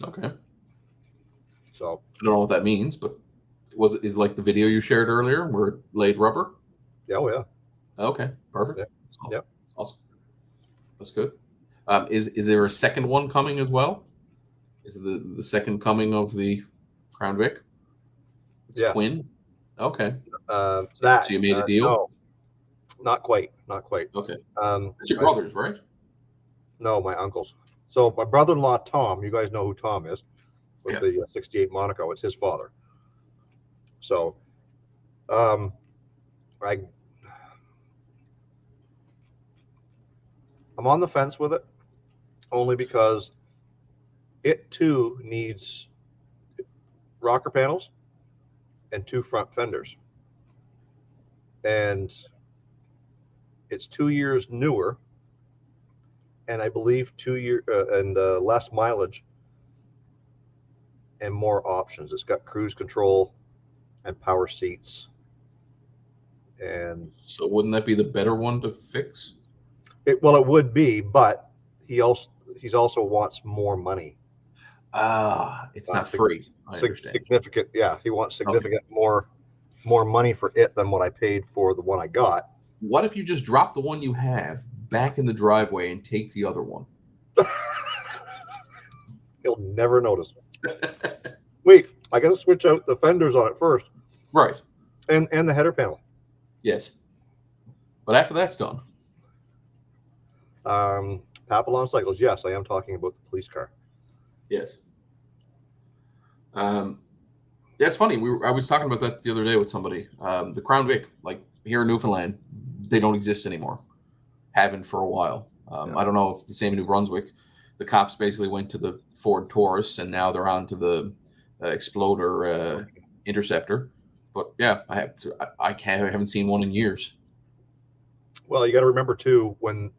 Okay. So I don't know what that means, but is like the video you shared earlier where it laid rubber? yeah, oh yeah, Okay, perfect. yeah, yeah. Awesome. That's good. Is there a second one coming as well? Is it the second coming of the Crown Vic? It's Yes. twin. Okay. That So you made a deal? no, not quite, not quite. Okay. Um, It's your I, brothers, right? no, my uncles. So my brother-in-law Tom, you guys know who Tom is, with Yeah. the '68 Monaco. It's his father. So, um, I I'm on the fence with it only because it too needs rocker panels and two front fenders, and it's 2 years newer, and I believe 2 year and less mileage and more options. It's got cruise control and power seats, and So wouldn't that be the better one to fix? it would be, but he's also wants more money. It's not free. I understand. Significant, yeah. He wants Okay. significant more money for it than what I paid for the one I got. What if you just drop the one you have back in the driveway and take the other one? He'll never notice. Wait, I got to switch out the fenders on it first, Right. and the header panel. Yes. But after that's done. Papillon Cycles. Yes, I am talking about the police car. Yes. Yeah, it's funny. I was talking about that the other day with somebody. The Crown Vic, like here in Newfoundland, they don't exist anymore. Haven't for a while. Yeah. I don't know if the same in New Brunswick. The cops basically went to the Ford Taurus, and now they're on to the Exploder Interceptor. But yeah, I haven't seen one in years. Well, you got to remember too when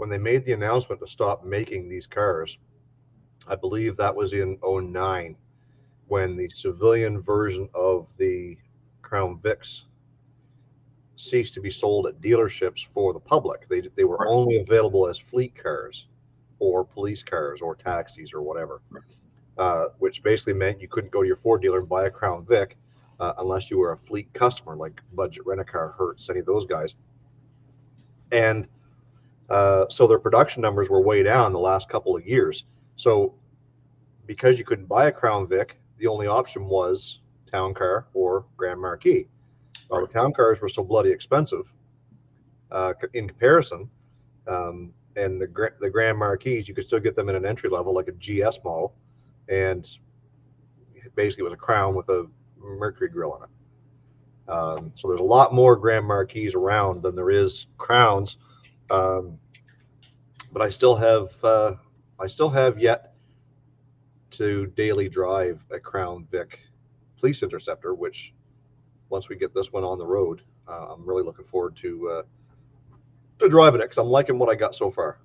they made the announcement to stop making these cars. I believe that was in '09 when the civilian version of the Crown Vics ceased to be sold at dealerships for the public. They were Right. only available as fleet cars or police cars or taxis or whatever, which basically meant you couldn't go to your Ford dealer and buy a Crown Vic unless you were a fleet customer like Budget Rent-A-Car, Hertz, any of those guys. And so their production numbers were way down the last couple of years. So because you couldn't buy a Crown Vic, the only option was town car or Grand Marquis. Well, Right. the town cars were so bloody expensive in comparison, and the Grand Marquis, you could still get them in an entry level like a GS model, and basically it was a Crown with a Mercury grille on it. So there's a lot more Grand Marquis around than there is Crowns, but I still have yet to daily drive a Crown Vic Police Interceptor, which once we get this one on the road, I'm really looking forward to driving it because I'm liking what I got so far.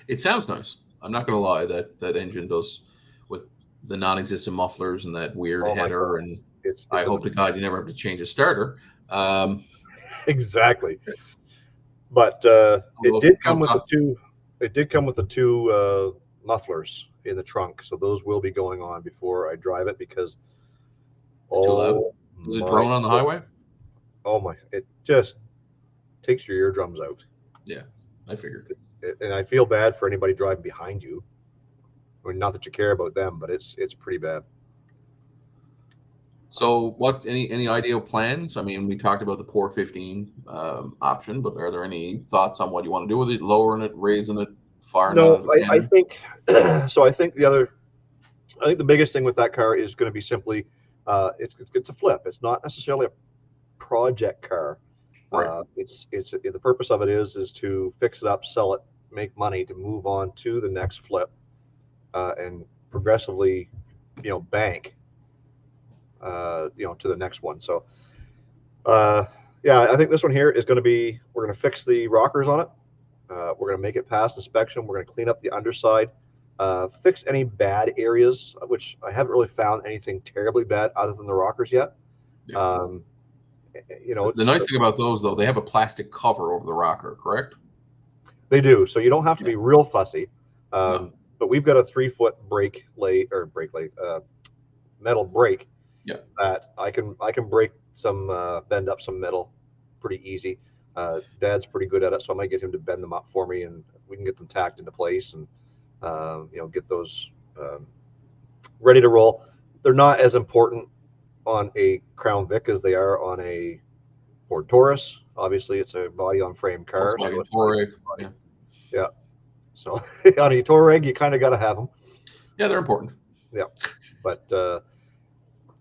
It sounds nice. I'm not going to lie. That engine does with the non-existent mufflers and that weird header, and I hope to God you never have to change a starter. Exactly. But it did come with the two. It did come with the two mufflers in the trunk, so those will be going on before I drive it because it's too loud. Does it drone on the highway? Oh my! It just takes your eardrums out. Yeah, I figured. And I feel bad for anybody driving behind you. I mean, not that you care about them, but it's pretty bad. So, what any ideal plans? I mean, we talked about the Poor 15 option, but are there any thoughts on what you want to do with it? Lowering it, raising it, firing No, out of a I cannon? think so. I think the biggest thing with that car is going to be simply it's a flip. It's not necessarily a project car. Right. It's the purpose of it is to fix it up, sell it, make money to move on to the next flip, and progressively, bank, to the next one. So, yeah, I think this one here is going to be. We're going to fix the rockers on it. We're going to make it past inspection. We're going to clean up the underside, fix any bad areas, which I haven't really found anything terribly bad other than the rockers yet. Yeah. The nice thing about those, though, they have a plastic cover over the rocker, correct? They do, so you don't have to be real fussy. No. But we've got a 3-foot metal brake. Yeah. That I can break some, bend up some metal pretty easy. Dad's pretty good at it, so I might get him to bend them up for me, and we can get them tacked into place and get those ready to roll. They're not as important on a Crown Vic as they are on a Ford Taurus. Obviously, it's a body-on-frame car. Volkswagen Touareg. Yeah. So on a Touareg, you kind of got to have them. Yeah, they're important. Yeah, but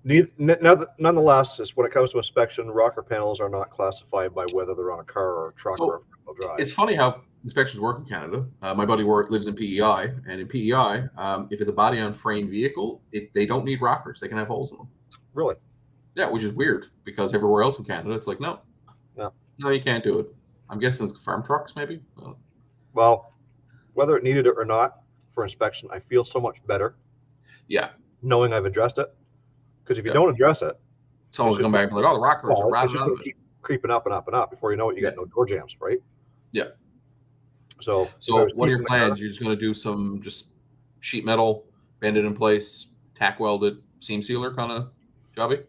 nonetheless, when it comes to inspection, rocker panels are not classified by whether they're on a car or a truck or a four-wheel drive. It's funny how inspections work in Canada. My buddy lives in PEI, and in PEI, if it's a body-on-frame vehicle, they don't need rockers. They can have holes in them. Really? Yeah, which is weird because everywhere else in Canada, it's like, no, you can't do it. I'm guessing it's farm trucks, maybe. Well, whether it needed it or not for inspection, I feel so much better. Yeah. Knowing I've addressed it, because if you don't address it, someone's come back and be like, "Oh, the rockers are it's just going to keep creeping up and up and up. Before you know it, you got no door jams, right?" Yeah. So what are your plans? You're just going to do some just sheet metal, bend it in place, tack weld it, seam sealer kind of jobby?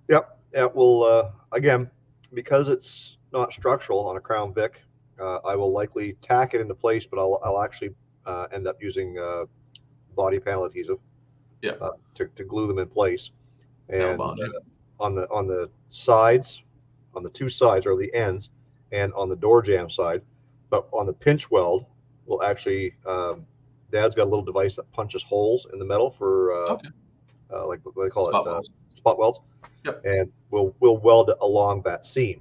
Yep. Yeah. Well, again, because it's not structural on a Crown Vic, I will likely tack it into place, but I'll actually end up using body panel adhesive. Yeah. To glue them in place, and on the sides, on the two sides or the ends, and on the door jamb side, but on the pinch weld, we'll actually Dad's got a little device that punches holes in the metal for like what they call spot welds. Yep. And we'll weld it along that seam.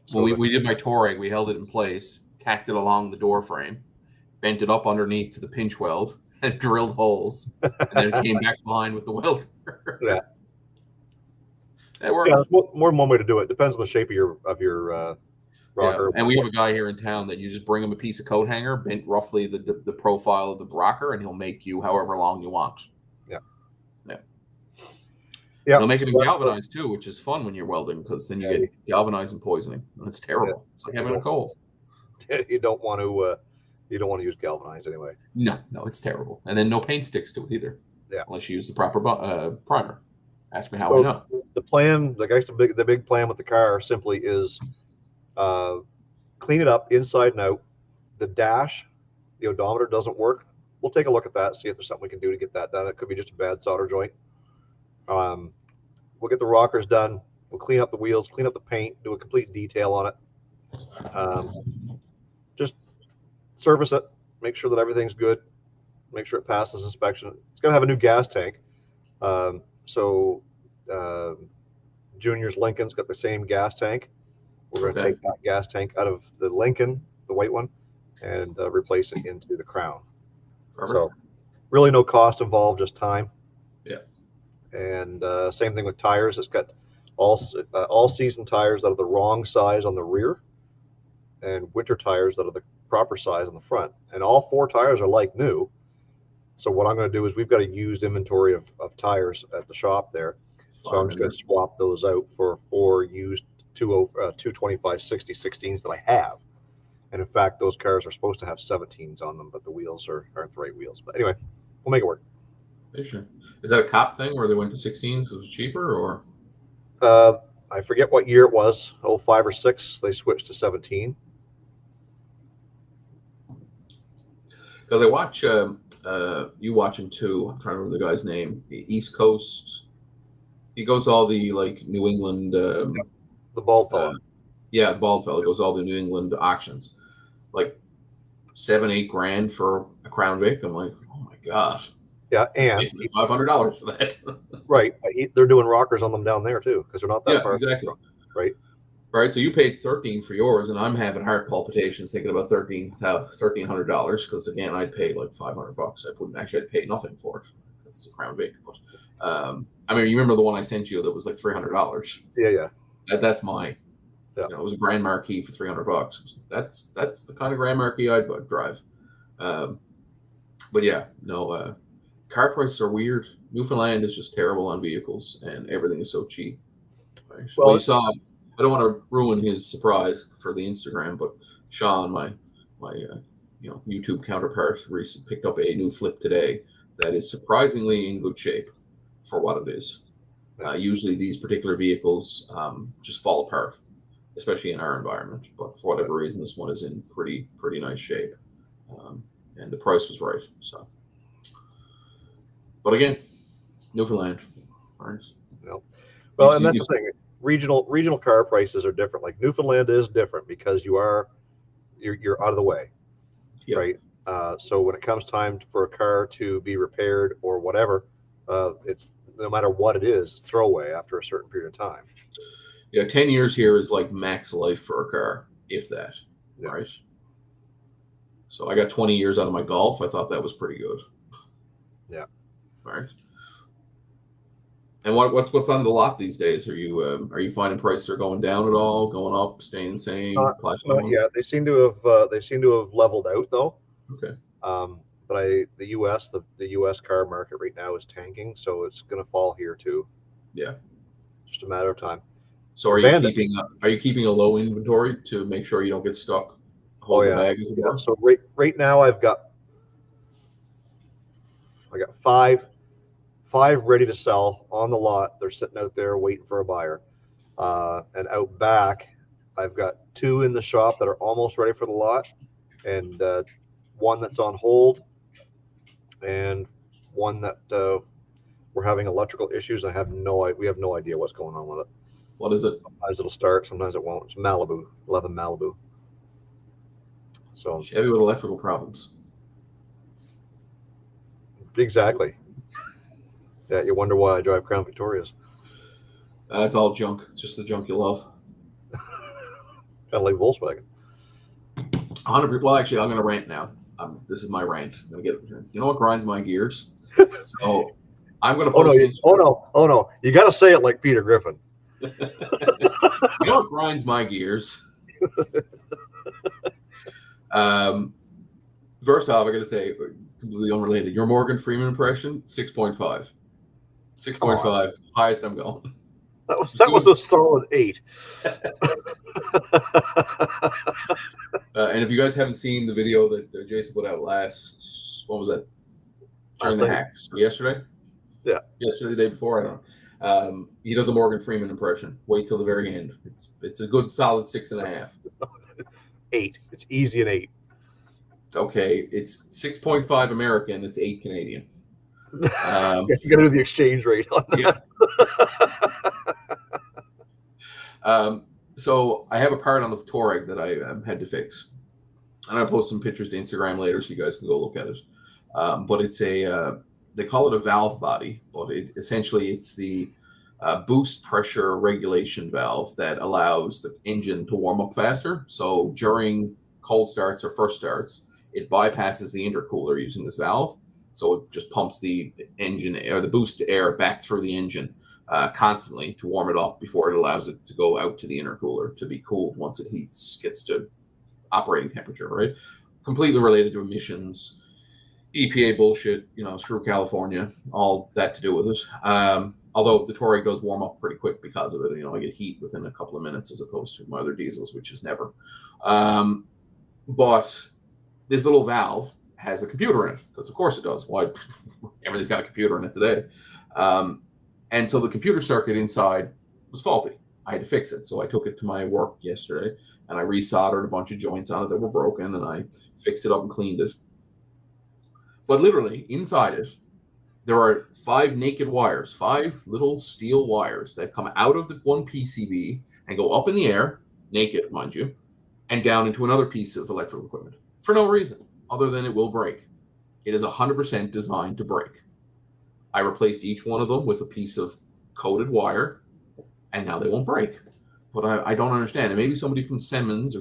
So when we did my Touareg, we held it in place, tacked it along the door frame, bent it up underneath to the pinch weld, and drilled holes, and then it came back behind with the welder. Yeah. That worked. Yeah, more than one way to do it. Depends on the shape of your rocker. Yeah. And we have a guy here in town that you just bring him a piece of coat hanger, bent roughly the profile of the rocker, and he'll make you however long you want. Yeah. Yeah. Yeah. They'll make it galvanized too, which is fun when you're welding because then you get galvanized and poisoning, and it's terrible. Yeah. It's like having a cold. You don't want to use galvanized anyway. No, it's terrible. And then no paint sticks to it either. Yeah. Unless you use the proper primer. Ask me how I know. The plan, the big plan with the car simply is clean it up inside and out. The dash, the odometer doesn't work. We'll take a look at that, see if there's something we can do to get that done. It could be just a bad solder joint. We'll get the rockers done. We'll clean up the wheels, clean up the paint, do a complete detail on it. Just service it, make sure that everything's good, make sure it passes inspection. It's going to have a new gas tank. Junior's Lincoln's got the same gas tank. We're going to take that gas tank out of the Lincoln, the white one, and replace it into the Crown. Perfect. So really no cost involved, just time. Yeah. And same thing with tires. It's got all season tires that are the wrong size on the rear, and winter tires that are the proper size on the front. And all 4 tires are like new. So what I'm going to do is we've got a used inventory of tires at the shop there. So I'm just going to swap those out for 4 used 225/60/16s that I have. And in fact, those cars are supposed to have 17s on them, but the wheels aren't the right wheels. But anyway, we'll make it work. Sure. Is that a cop thing where they went to 16s? It was cheaper, or? I forget what year it was. 05 or 6, they switched to 17. Because I watch, you watch him too. I'm trying to remember the guy's name. The East Coast. He goes to all the New England. The bald fellow. Yeah, the bald fellow. He goes to all the New England auctions. Like $7-8 grand for a Crown Vic. I'm like, oh my gosh. Yeah, and $500 for that. Right. They're doing rockers on them down there too, because they're not that far. Exactly. Right. Right. So you paid $13 for yours, and I'm having heart palpitations thinking about $1,300 because again, I'd pay like $500. I wouldn't actually I'd pay nothing for it. It's a Crown Vic, but I mean, you remember the one I sent you that was like $300? Yeah. That's mine. Yeah. It was a Grand Marquis for $300. That's the kind of Grand Marquis I'd drive. But But yeah, no, car prices are weird. Newfoundland is just terrible on vehicles, and everything is so cheap. Right? Well, you Well, saw. I don't want to ruin his surprise for the Instagram, but Sean, my YouTube counterpart, recently picked up a new flip today that is surprisingly in good shape for what it is. Usually, these particular vehicles just fall apart, especially in our environment. But for whatever reason, this one is in pretty nice shape, and the price was right. So, but again, Newfoundland, right? well, and that's the thing. Regional car prices are different. Like Newfoundland is different because you're out of the way, Yep. right? So when it comes time for a car to be repaired or whatever, it's no matter what it is, it's throwaway after a certain period of time. Yeah, 10 years here is like max life for a car, if that, right? So I got 20 years out of my Golf. I thought that was pretty good. Yeah. Right. And what's on the lot these days? Are you finding prices are going down at all, going up, staying the same, plateauing? Yeah, they seem to have leveled out though. Okay. But the U.S. car market right now is tanking, so it's going to fall here too. Yeah. Just a matter of time. So are you keeping a low inventory to make sure you don't get stuck holding the bag as it were? So right now I got five ready to sell on the lot. They're sitting out there waiting for a buyer. And out back, I've got 2 in the shop that are almost ready for the lot, and 1 that's on hold, and 1 that we're having electrical issues. We have no idea what's going on with it. What is it? Sometimes it'll start, sometimes it won't. It's Malibu, 11 Malibu. So Chevy with electrical problems. Exactly. Yeah, you wonder why I drive Crown Victorias. It's all junk. It's just the junk you love. Kind of like Volkswagen. 100%. Well, actually, I'm going to rant now. This is my rant. I'm going to get. You know what grinds my gears? So I'm going to. Oh no! You got to say it like Peter Griffin. You know what grinds my gears? First off, I got to say, completely unrelated. Your Morgan Freeman impression, 6.5. 6.5, highest I'm going. That was a solid 8. And if you guys haven't seen the video that Jason put out what was that? During the hack. So yesterday? Yeah. Yesterday, the day before, I don't know. He does a Morgan Freeman impression. Wait till the very end. It's a good solid 6.5. 8. It's easy an 8. Okay, it's 6.5 American. It's 8 Canadian. You got to do the exchange rate on that. Yeah. So I have a part on the Touareg that I had to fix, and I'll post some pictures to Instagram later so you guys can go look at it. But it's they call it a valve body, but essentially it's the boost pressure regulation valve that allows the engine to warm up faster. So during cold starts or first starts, it bypasses the intercooler using this valve. So it just pumps the engine or the boost air back through the engine constantly to warm it up before it allows it to go out to the intercooler to be cooled once it gets to operating temperature, right? Completely related to emissions, EPA bullshit, screw California, all that to do with it. Although the Touareg does warm up pretty quick because of it. I get heat within a couple of minutes as opposed to my other diesels, which is never. But this little valve has a computer in it, because of course it does. Why? Everything's got a computer in it today. And so the computer circuit inside was faulty. I had to fix it. So I took it to my work yesterday and I resoldered a bunch of joints on it that were broken, and I fixed it up and cleaned it. But literally inside it, there are 5 naked wires, 5 little steel wires that come out of the one PCB and go up in the air, naked, mind you, and down into another piece of electrical equipment for no reason other than it will break. It is 100% designed to break. I replaced each one of them with a piece of coated wire, and now they won't break. But I don't understand. And maybe somebody from Siemens,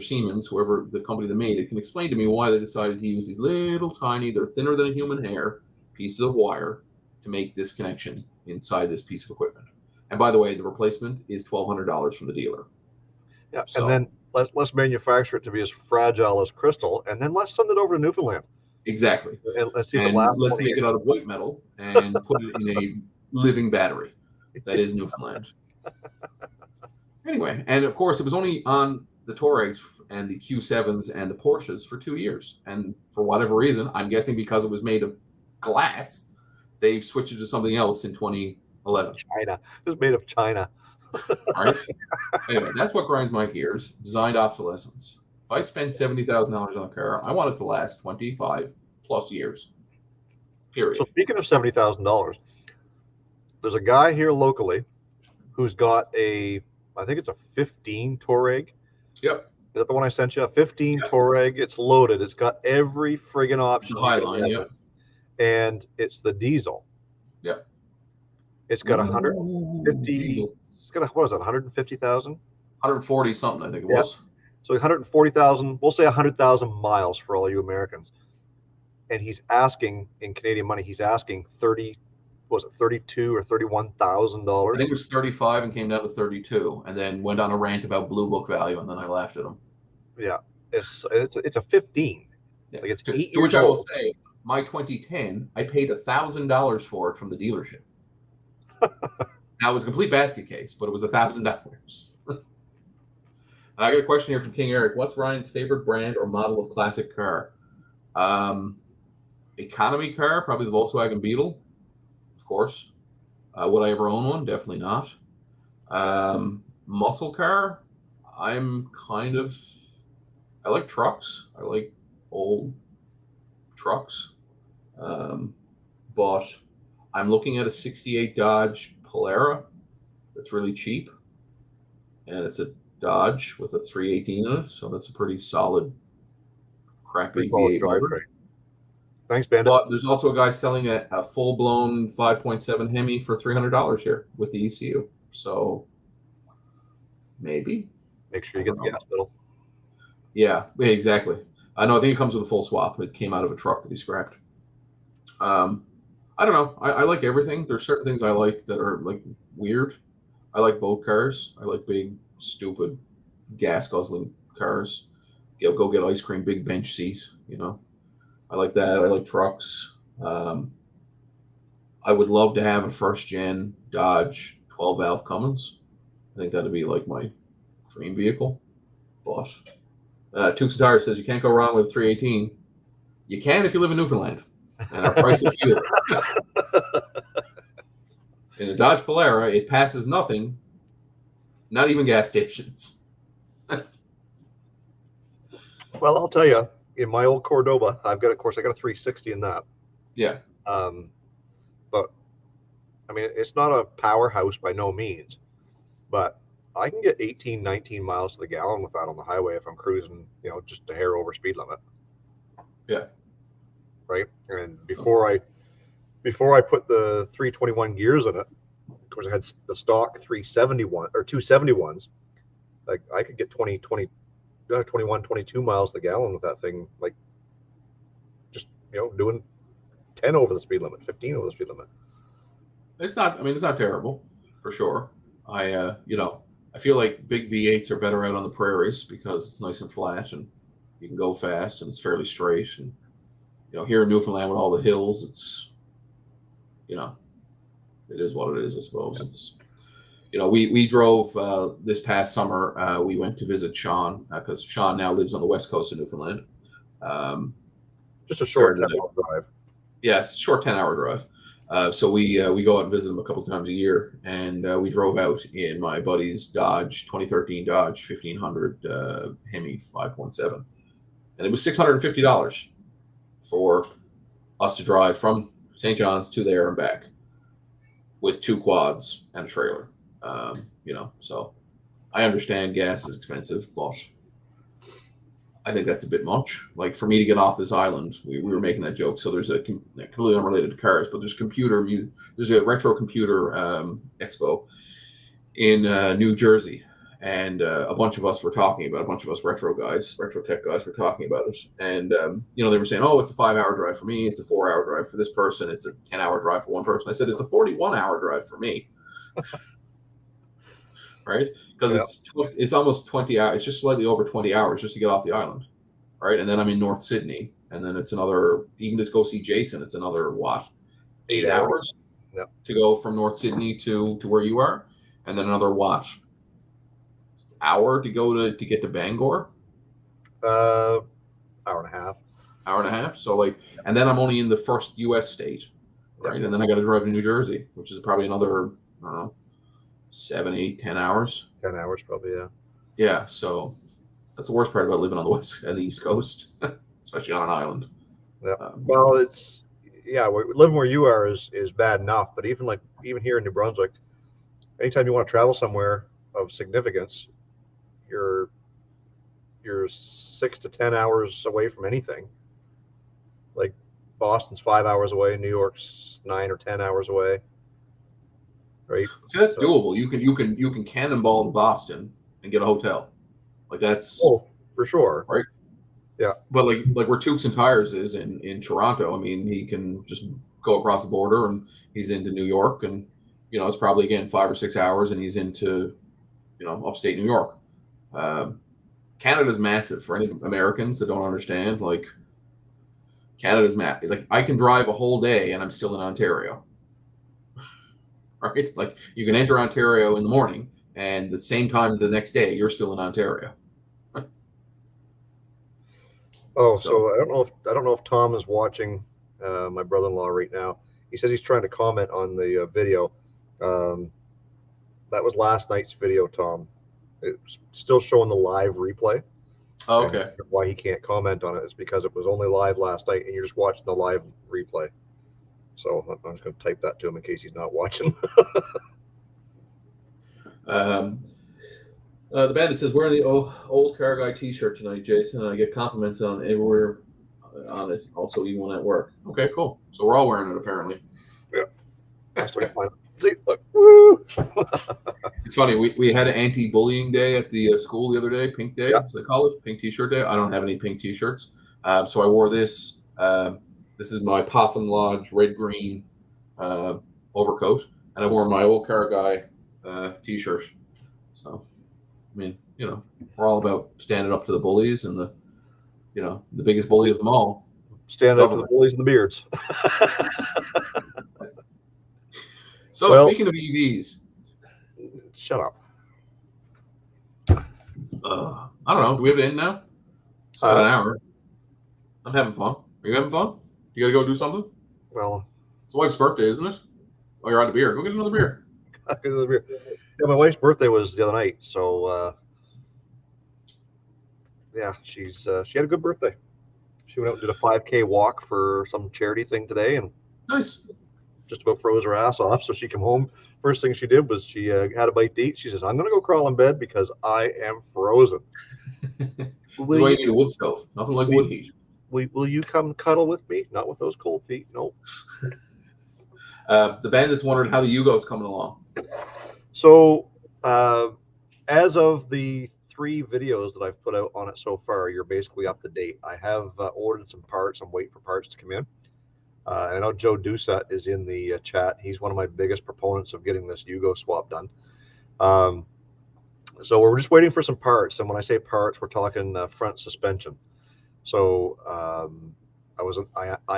whoever the company that made it, can explain to me why they decided to use these little tiny, they're thinner than a human hair, pieces of wire to make this connection inside this piece of equipment. And by the way, the replacement is $1,200 from the dealer. Yeah, so, and then let's manufacture it to be as fragile as crystal, and then let's send it over to Newfoundland. Exactly. And let's see if it And lasts let's 20 make it years. out of white metal and put it in a living battery. That is Newfoundland. Anyway, and of course, it was only on the Touaregs and the Q7s and the Porsches for 2 years. And for whatever reason, I'm guessing because it was made of glass, they switched it to something else in 2011. China. It was made of China. Right? Anyway, that's what grinds my gears. Designed obsolescence. If I spend $70,000 on a car, I want it to last 25 plus years. Period. So speaking of $70,000, there's a guy here locally who's got I think it's a 15 Touareg. Yep. Is that the one I sent you? A 15 Yep. Touareg. It's loaded. It's got every friggin' option. The Highline, yep. And it's the diesel. Yep. It's got 150. Diesel. It's got what is it? 150,000. 140 something, I think it was. So 140,000. We'll say 100,000 miles for all you Americans. And he's asking in Canadian money. He's asking 30. Was it $32,000 or $31,000? I think it was 35 and came down to 32, and then went on a rant about blue book value, and then I laughed at him. Yeah, it's a 15. Yeah. Like it's to 8 years which I will old. say, my 2010, I paid $1,000 for it from the dealership. Now it was a complete basket case, but it was $1,000. I got a question here from King Eric. What's Ryan's favorite brand or model of classic car? Economy car, probably the Volkswagen Beetle. Of course. Would I ever own one? Definitely not. Muscle car, I like trucks. I like old trucks. But I'm looking at a 68 Dodge Polara that's really cheap. And it's a Dodge with a 318 in it. So that's a pretty solid, crappy V8 hybrid. Thanks, Bandit. But there's also a guy selling a full-blown 5.7 Hemi for $300 here with the ECU. So maybe. Make sure you get the gas pedal. Yeah, exactly. I know. I think it comes with a full swap. It came out of a truck that he scrapped. I don't know. I like everything. There's certain things I like that are like weird. I like boat cars. I like big, stupid, gas-guzzling cars. Go get ice cream, big bench seat, you know. I like that. I like trucks. I would love to have a first-gen Dodge 12-valve Cummins. I think that'd be like my dream vehicle. But Tukes Tire says you can't go wrong with a 318. You can if you live in Newfoundland. And our price of fuel. In a Dodge Polara, it passes nothing, not even gas stations. Well, I'll tell you, in my old Cordoba, I got a 360 in that. Yeah. But I mean, it's not a powerhouse by no means, but I can get 18, 19 miles to the gallon with that on the highway if I'm cruising, just a hair over speed limit. Yeah. Right. And before I put the 321 gears in it, of course I had the stock 371 or 271s. Like I could get 21, 22 miles to the gallon with that thing, like just, doing 10 over the speed limit, 15 over the speed limit. It's not terrible for sure. I feel like big V8s are better out on the prairies because it's nice and flat and you can go fast and it's fairly straight. And, here in Newfoundland with all the hills, it's, it is what it is, I suppose. Yeah. It's, we drove this past summer. We went to visit Sean because Sean now lives on the west coast of Newfoundland. Just a short 10-hour drive. Yes, short 10-hour drive. So we go out and visit him a couple of times a year, and we drove out in my buddy's Dodge 2013 Dodge 1500 Hemi 5.7, and it was $650 for us to drive from St. John's to there and back with 2 quads and a trailer. So I understand gas is expensive, but I think that's a bit much. Like for me to get off this island, we were making that joke. So there's a completely unrelated to cars, but there's a retro computer expo in New Jersey, and a bunch of us retro tech guys were talking about it. And they were saying, oh, it's a 5-hour drive for me, it's a 4-hour drive for this person, it's a 10-hour drive for one person. I said it's a 41-hour drive for me. Right? Because it's almost 20 hours. It's just slightly over 20 hours just to get off the island. Right? And then I'm in North Sydney, and then it's another. You can just go see Jason. It's another what, 8 hours Yep. to go from North Sydney to where you are, and then another what, hour to go to get to Bangor. Hour and a half. Hour and a half. So like, and then I'm only in the first U.S. state, right? Yep. And then I got to drive to New Jersey, which is probably another, I don't know, 7, 8, 10 hours. 10 hours probably, yeah. Yeah. So that's the worst part about living on the west and the East Coast, especially on an island. Yeah. Well, it's living where you are is bad enough, but even here in New Brunswick, anytime you want to travel somewhere of significance, you're 6 to 10 hours away from anything. Like Boston's 5 hours away, New York's 9 or 10 hours away. Right. So that's doable. You can cannonball to Boston and get a hotel. Like that's for sure. Right. Yeah. But like where Tukes and Tires is in Toronto, I mean, he can just go across the border and he's into New York, and it's probably again 5 or 6 hours and he's into upstate New York. Canada's massive for any Americans that don't understand. Like Canada's massive. Like I can drive a whole day and I'm still in Ontario. Right? Like you can enter Ontario in the morning and the same time the next day you're still in Ontario. Oh, so I don't know if Tom is watching my brother-in-law right now. He says he's trying to comment on the video. That was last night's video, Tom. It's still showing the live replay. Oh, okay. And why he can't comment on it is because it was only live last night, and you're just watching the live replay. So I'm just going to type that to him in case he's not watching. The bandit says, wearing the old car guy t-shirt tonight, Jason, and I get compliments on everywhere on it, also even at work. Okay, cool. So we're all wearing it, apparently. Yeah. See, look. Woo! It's funny. We had an anti-bullying day at the school the other day, Pink Day, as they call it, Pink T-shirt Day. I don't have any pink T-shirts. So I wore this. This is my Possum Lodge red-green overcoat, and I wore my old car guy T-shirt. So, I mean, we're all about standing up to the bullies and the biggest bully of them all. Stand up to the bullies and the beards. So, speaking of EVs. Shut up. I don't know. Do we have it in now? It's about an hour. I'm having fun. Are you having fun? You got to go do something? Well, it's the wife's birthday, isn't it? Oh, you're out of beer. Go get another beer. Yeah, my wife's birthday was the other night, so yeah, she had a good birthday. She went out and did a 5K walk for some charity thing today, and nice. Just about froze her ass off. So she came home. First thing she did was she had a bite to eat. She says, "I'm going to go crawl in bed because I am frozen." Why you need a wood stove? Nothing like wood heat. Will you come cuddle with me? Not with those cold feet. Nope. The bandits wondered how the Yugo's coming along. So, as of the 3 videos that I've put out on it so far, you're basically up to date. I have ordered some parts. I'm waiting for parts to come in. I know Joe Doucette is in the chat. He's one of my biggest proponents of getting this Yugo swap done. So we're just waiting for some parts. And when I say parts, we're talking front suspension. So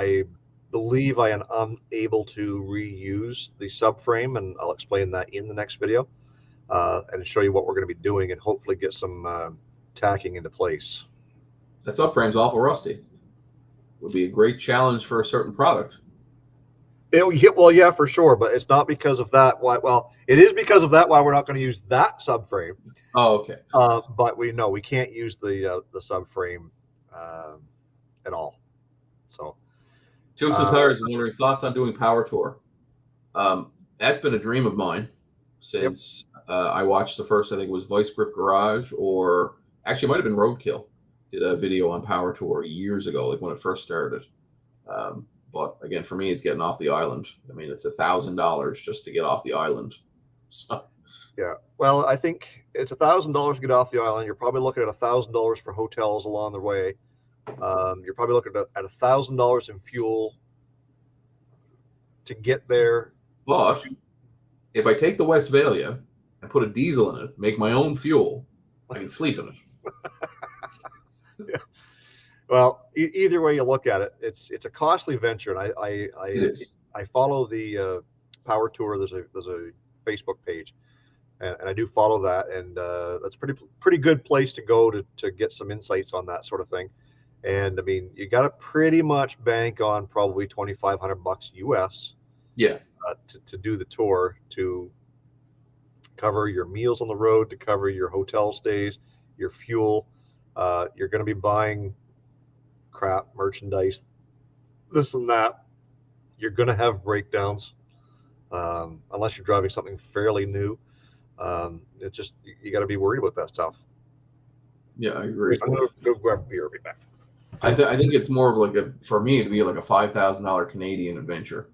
I believe I am unable to reuse the subframe, and I'll explain that in the next video and show you what we're going to be doing and hopefully get some tacking into place. That subframe's awful rusty. Would be a great challenge for a certain product. Well, yeah, for sure, but it's not because of that. Well, it is because of that why we're not going to use that subframe. Oh, okay. But we can't use the subframe at all. So, Tukes and Tires is wondering thoughts on doing Power Tour. That's been a dream of mine since I watched the first. I think it was Vice Grip Garage, or actually it might have been Roadkill. Did a video on Power Tour years ago, like when it first started. But again, for me, it's getting off the island. I mean, it's $1,000 just to get off the island. So. Yeah. Well, I think it's $1,000 to get off the island. You're probably looking at $1,000 for hotels along the way. You're probably looking at $1,000 in fuel to get there. But if I take the Westphalia and put a diesel in it, make my own fuel, I can sleep in it. Yeah. Well, either way you look at it, it's a costly venture, and It is. I follow the Power Tour. There's a Facebook page, and I do follow that, and that's pretty good place to go to get some insights on that sort of thing. And I mean, you got to pretty much bank on probably $2,500 US Yeah. to do the tour, to cover your meals on the road, to cover your hotel stays, your fuel. You're going to be buying crap, merchandise, this and that. You're going to have breakdowns, unless you're driving something fairly new. It's just you got to be worried about that stuff. Yeah, I agree. I'm going to go grab a beer. I'll be back. I think it's more of like for me it'd be like a $5,000 Canadian adventure.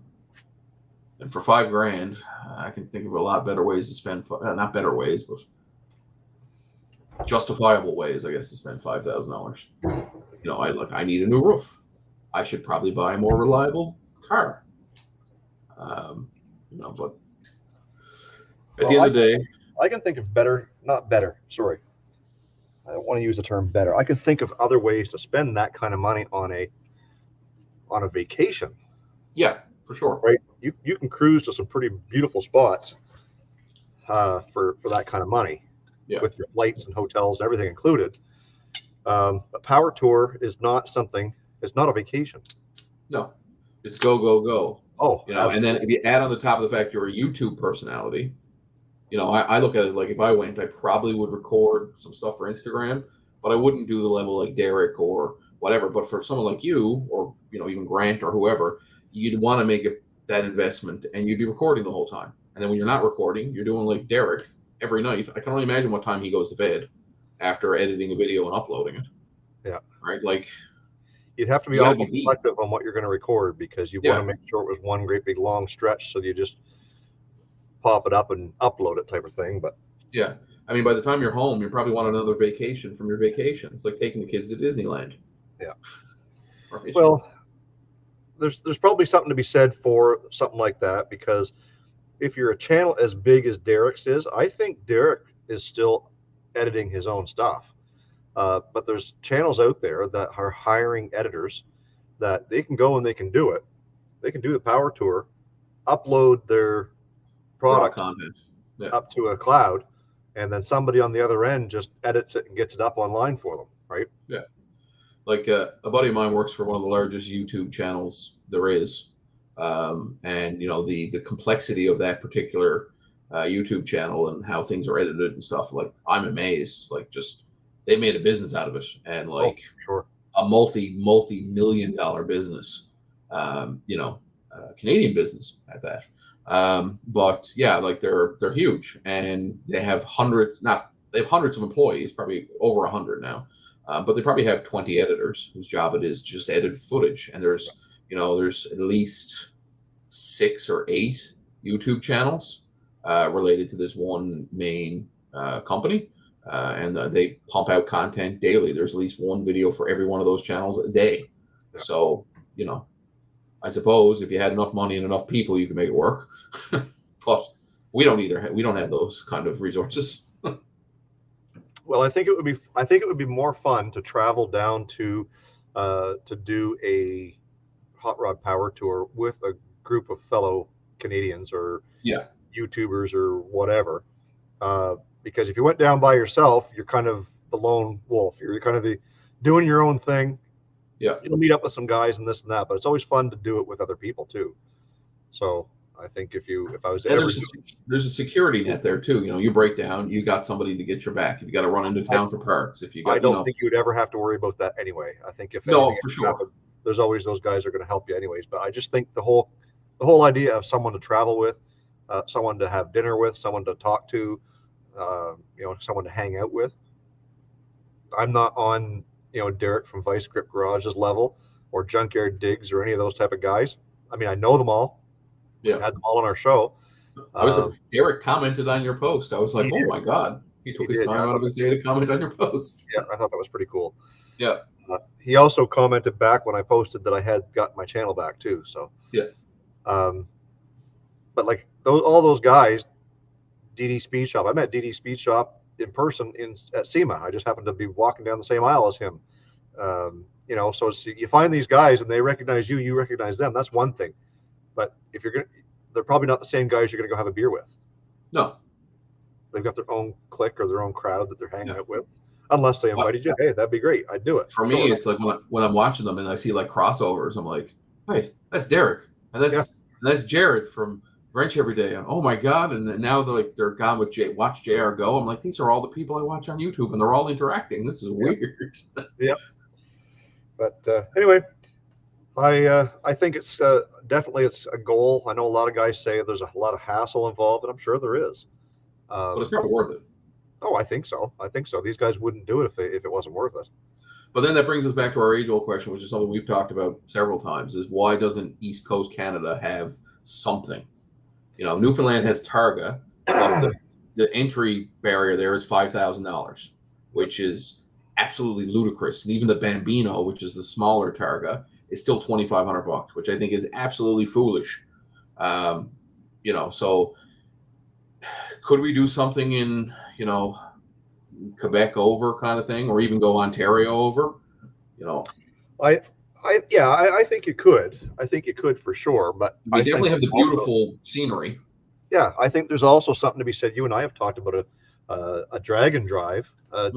And for $5,000, I can think of a lot better ways to spend. Not better ways, but justifiable ways, I guess, to spend $5,000. I need a new roof. I should probably buy a more reliable car. But at the end of the day, I can think of not better. Sorry, I don't want to use the term better. I can think of other ways to spend that kind of money on a vacation. Yeah, for sure. Right, you can cruise to some pretty beautiful spots for that kind of money, with your flights and hotels and everything included. A Power Tour is not something. It's not a vacation. No, it's go go go. Oh, and then if you add on the top of the fact you're a YouTube personality, I look at it like if I went, I probably would record some stuff for Instagram, but I wouldn't do the level like Derek or whatever. But for someone like you, or even Grant or whoever, you'd want to make that investment, and you'd be recording the whole time. And then when you're not recording, you're doing like Derek every night. I can only imagine what time he goes to bed after editing a video and uploading it. Yeah. Right. Like you'd have to be awful selective on what you're going to record, because you want to make sure it was one great big long stretch, so you just pop it up and upload it type of thing. But yeah, I mean, by the time you're home, you probably want another vacation from your vacation. It's like taking the kids to Disneyland. Yeah. Right. Well, there's probably something to be said for something like that, because if you're a channel as big as Derek's is, I think Derek is still editing his own stuff. But there's channels out there that are hiring editors that they can go and they can do it. They can do the Power Tour, upload their product content up to a cloud, and then somebody on the other end just edits it and gets it up online for them, right? Yeah. Like a buddy of mine works for one of the largest YouTube channels there is. And the complexity of that particular YouTube channel and how things are edited and stuff, like I'm amazed. Like just they made a business out of it, and like sure, a multi-million-dollar business, Canadian business at that. But yeah, like they're huge, and they have hundreds of employees, probably over 100 now. But they probably have 20 editors whose job it is to just edit footage. And there's at least 6 or 8 YouTube channels related to this one main company. And they pump out content daily. There's at least one video for every one of those channels a day. Yeah. So, I suppose if you had enough money and enough people, you could make it work. But we don't have those kind of resources. Well, I think it would be more fun to travel down to do a hot rod power tour with a group of fellow Canadians or YouTubers or whatever. Because if you went down by yourself, you're kind of the lone wolf. You're kind of doing your own thing. Yeah, you'll meet up with some guys and this and that, but it's always fun to do it with other people too. So I think if I was ever there's a security net there too. You break down, you got somebody to get your back. If you got to run into town for parts, I don't think you would ever have to worry about that anyway. I think if for sure, happened, there's always those guys that are going to help you anyways. But I just think the whole idea of someone to travel with, someone to have dinner with, someone to talk to, someone to hang out with. I'm not on Derek from Vice Grip Garage's level or Junkyard Digs or any of those type of guys. I mean, I know them all. Yeah, we had them all on our show. Derek commented on your post. I was like, oh my god, he took his time out of his day to comment on your post. Yeah, I thought that was pretty cool. Yeah. He also commented back when I posted that I had got my channel back too. So yeah. But like all those guys, DD Speed Shop. I met DD Speed Shop in person at SEMA. I just happened to be walking down the same aisle as him. So you find these guys and they recognize you, you recognize them. That's one thing. But if you're they're probably not the same guys you're going to go have a beer with. No, they've got their own clique or their own crowd that they're hanging out with. Unless they invited you, hey, that'd be great. I'd do it. For me, it's like when I'm watching them and I see like crossovers, I'm like, hey, that's Derek, and that's Jared from Wrench Every Day. And, oh my god! And now they're gone with watch JR go. I'm like, these are all the people I watch on YouTube, and they're all interacting. This is weird. Yep. But anyway, I think it's definitely it's a goal. I know a lot of guys say there's a lot of hassle involved, and I'm sure there is. But it's probably worth it. Oh, I think so. These guys wouldn't do it if it wasn't worth it. But then that brings us back to our age-old question, which is something we've talked about several times: is why doesn't East Coast Canada have something? Newfoundland has Targa, but the entry barrier there is $5,000, which is absolutely ludicrous. And even the Bambino, which is the smaller Targa, is still $2,500, which I think is absolutely foolish. So could we do something in Quebec over kind of thing, or even go Ontario over? I think you could. I think you could for sure. But we definitely have the beautiful scenery. Yeah, I think there's also something to be said. You and I have talked about a dragon drive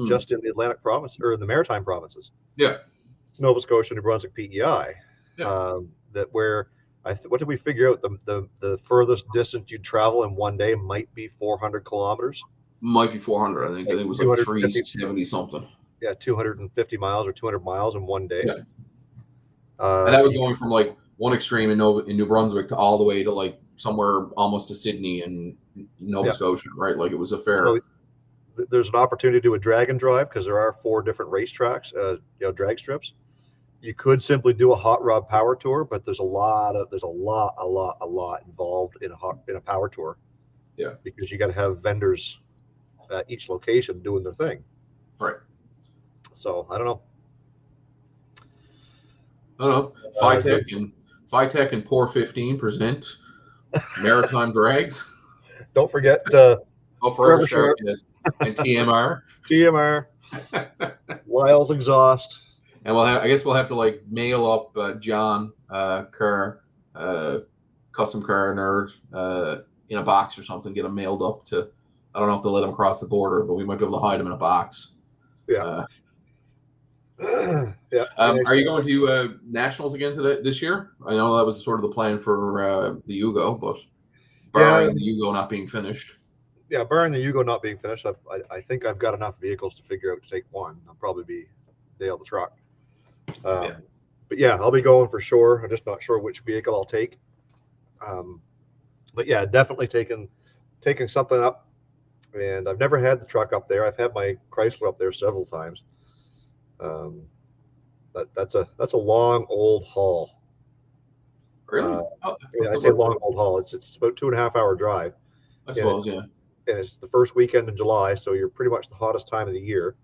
just in the Atlantic province or the Maritime provinces. Yeah, Nova Scotia, New Brunswick, PEI. Yeah. That where what did we figure out? The furthest distance you'd travel in one day might be 400 kilometers. Might be 400. I think it was like 370 something. Yeah, 250 miles or 200 miles in one day. Yeah. And that was going from like one extreme in New Brunswick to all the way to like somewhere almost to Sydney and Nova Scotia, right? Like it was a fair. So there's an opportunity to do a dragon drive because there are 4 different racetracks, drag strips. You could simply do a hot rod power tour, but there's a lot involved in a power tour. Yeah, because you got to have vendors at each location doing their thing. Right. So I don't know. Phytech and Pour 15 present Maritime Drags. Don't forget Forever Shark and TMR. TMR. Lyle's Exhaust. And I guess we'll have to like mail up John Kerr, Custom Car Nerd, in a box or something. Get him mailed up to. I don't know if they'll let him cross the border, but we might be able to hide him in a box. Yeah. Yeah. Are you going to nationals again this year? I know that was sort of the plan for the Yugo, but barring the Yugo not being finished. Yeah, barring the Yugo not being finished, I think I've got enough vehicles to figure out to take one. I'll probably be Dale the truck. But yeah, I'll be going for sure. I'm just not sure which vehicle I'll take. But yeah, definitely taking something up. And I've never had the truck up there. I've had my Chrysler up there several times. But that's a long old haul. Really? I say long old haul. It's about 2.5 hour drive. I suppose, yeah. And it's the first weekend in July, so you're pretty much the hottest time of the year.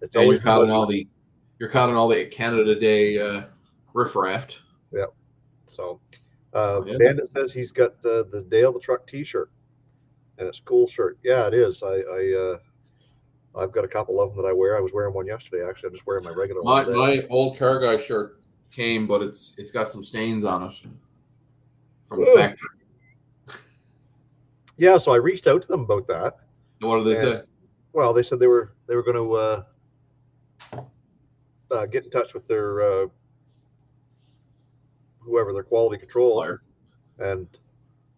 It's always you're caught in all the Canada Day riffraff. Yeah. So Bandit says he's got the Dale the Truck T-shirt, and it's a cool shirt. Yeah, it is. I've got a couple of them that I wear. I was wearing one yesterday. Actually, I'm just wearing my regular one. My old car guy shirt came, but it's got some stains on it from the factory. Yeah, so I reached out to them about that. And what did they say? Well, they said they were going to get in touch with their whoever their quality control. And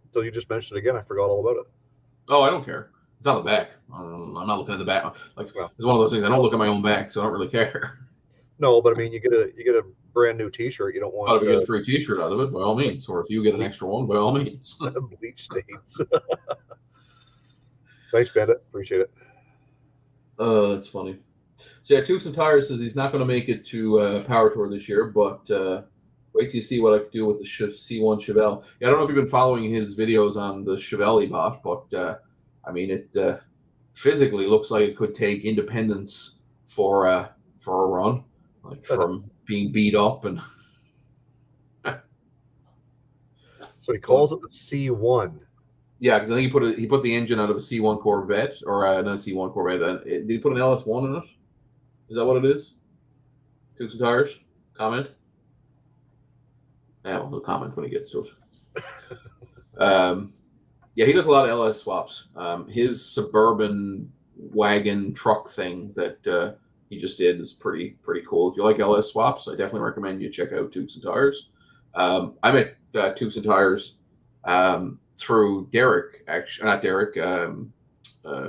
until you just mentioned it again, I forgot all about it. Oh, I don't care. It's on the back. I'm not looking at the back. Like, it's one of those things. I don't look at my own back, so I don't really care. No, but I mean, you get a brand new T-shirt. You don't want. If you get a free T-shirt out of it, by all means. Or if you get an extra one, by all means. Bleach stains. Thanks, Bandit. Appreciate it. Oh, that's funny. So yeah, Tubes and Tires says he's not going to make it to Power Tour this year, but wait till you see what I can do with the C1 Chevelle. Yeah, I don't know if you've been following his videos on the Chevelle he bought, but I mean, it physically looks like it could take Independence for a run, like from being beat up and. So he calls it the C1. Yeah, because I think he put the engine out of a C1 Corvette or not a C1 Corvette. Did he put an LS1 in it? Is that what it is? Tubes and tires. Comment. Yeah, well, he'll comment when he gets to it. Yeah, he does a lot of LS swaps. His suburban wagon truck thing that he just did is pretty cool. If you like LS swaps, I definitely recommend you check out Tubes and Tires. I met Tubes and Tires through Derek, actually not Derek,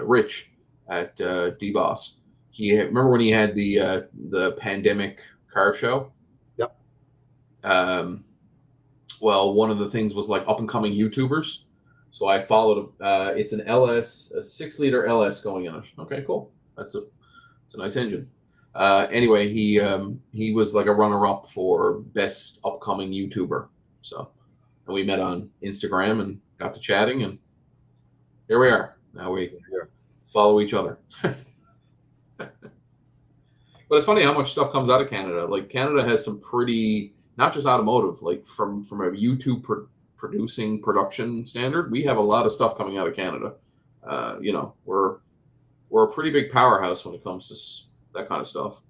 Rich at DBoss. Remember when he had the pandemic car show? Yep. Well, one of the things was like up and coming YouTubers. So I followed. It's an LS, a 6-liter LS going in it. Okay, cool. It's a nice engine. Anyway, he was like a runner-up for best upcoming YouTuber. So, and we met on Instagram and got to chatting, and here we are. Now we follow each other. But it's funny how much stuff comes out of Canada. Like Canada has some pretty, not just automotive, like from a YouTube producing production standard, we have a lot of stuff coming out of Canada. We're a pretty big powerhouse when it comes to that kind of stuff.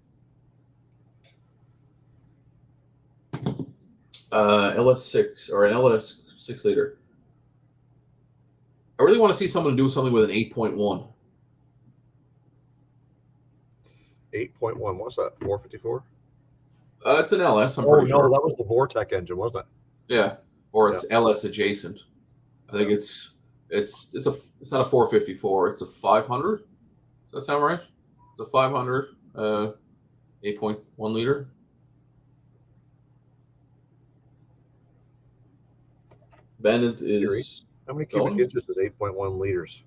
LS6 or an LS 6-liter. I really want to see someone do something with an 8.1. 8.1. What's that? 454? It's an LS. I'm pretty sure. No, that was the Vortec engine, wasn't it? Yeah, or it's LS adjacent. I think it's not a 454. It's a 500. Does that sound right? It's a 500, 8.1 liter. Bandit is. How many cubic inches is 8.1 liters?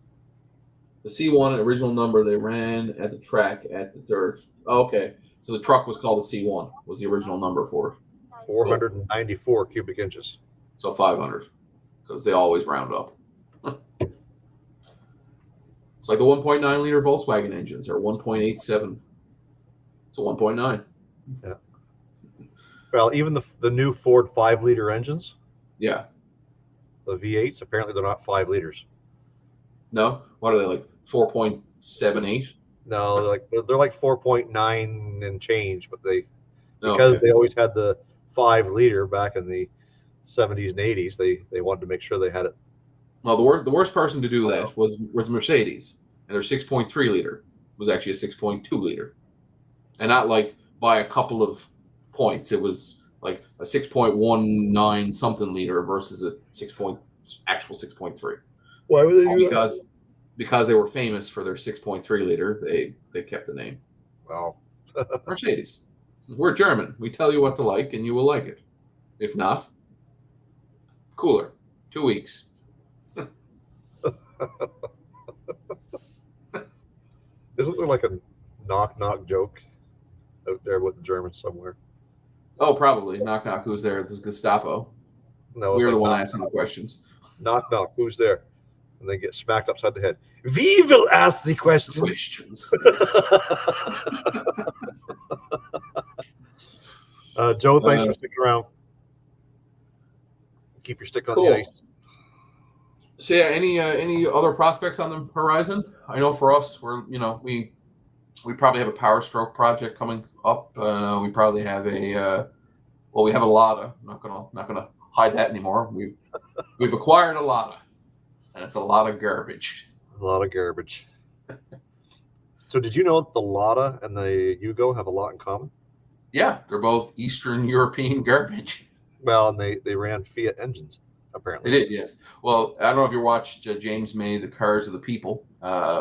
The C1 original number they ran at the track at the dirt. Oh, okay, so the truck was called the C1. Was the original number for it? 494 cubic inches. So 500, because they always round up. It's like the 1.9 liter Volkswagen engines are 1.87. It's a 1.9. Yeah. Well, even the new Ford 5-liter engines. Yeah. The V8s, apparently they're not 5 liters. No? What are they, like 4.78? No, they're like 4.9 and change, but because they always had the 5-liter back in the 70s and 80s, they wanted to make sure they had it. Well, the worst person to do that was Mercedes, and their 6.3 liter was actually a 6.2 liter, and not like by a couple of points. It was like a 6.19 something liter versus a actual 6.3. Why would they do that? Because they were famous for their 6.3 liter, they kept the name. Wow. Mercedes. We're German. We tell you what to like, and you will like it. If not, cooler. 2 weeks. Isn't there like a knock joke out there with the Germans somewhere? Oh, probably. Knock knock. Who's there? This is Gestapo. No, we were the one asking the questions. Knock knock. Who's there? And they get smacked upside the head. We will ask the questions. Joe, thanks for sticking around. Keep your stick on the ice. So yeah, any other prospects on the horizon? I know for us, we probably have a Power Stroke project coming up. We probably have we have a Lada. I'm not gonna hide that anymore. We've acquired a Lada, and it's a lot of garbage. A lot of garbage. So did you know that the Lada and the Yugo have a lot in common? Yeah, they're both Eastern European garbage. Well, and they ran Fiat engines. Apparently. They did, yes. Well, I don't know if you watched James May, The Cars of the People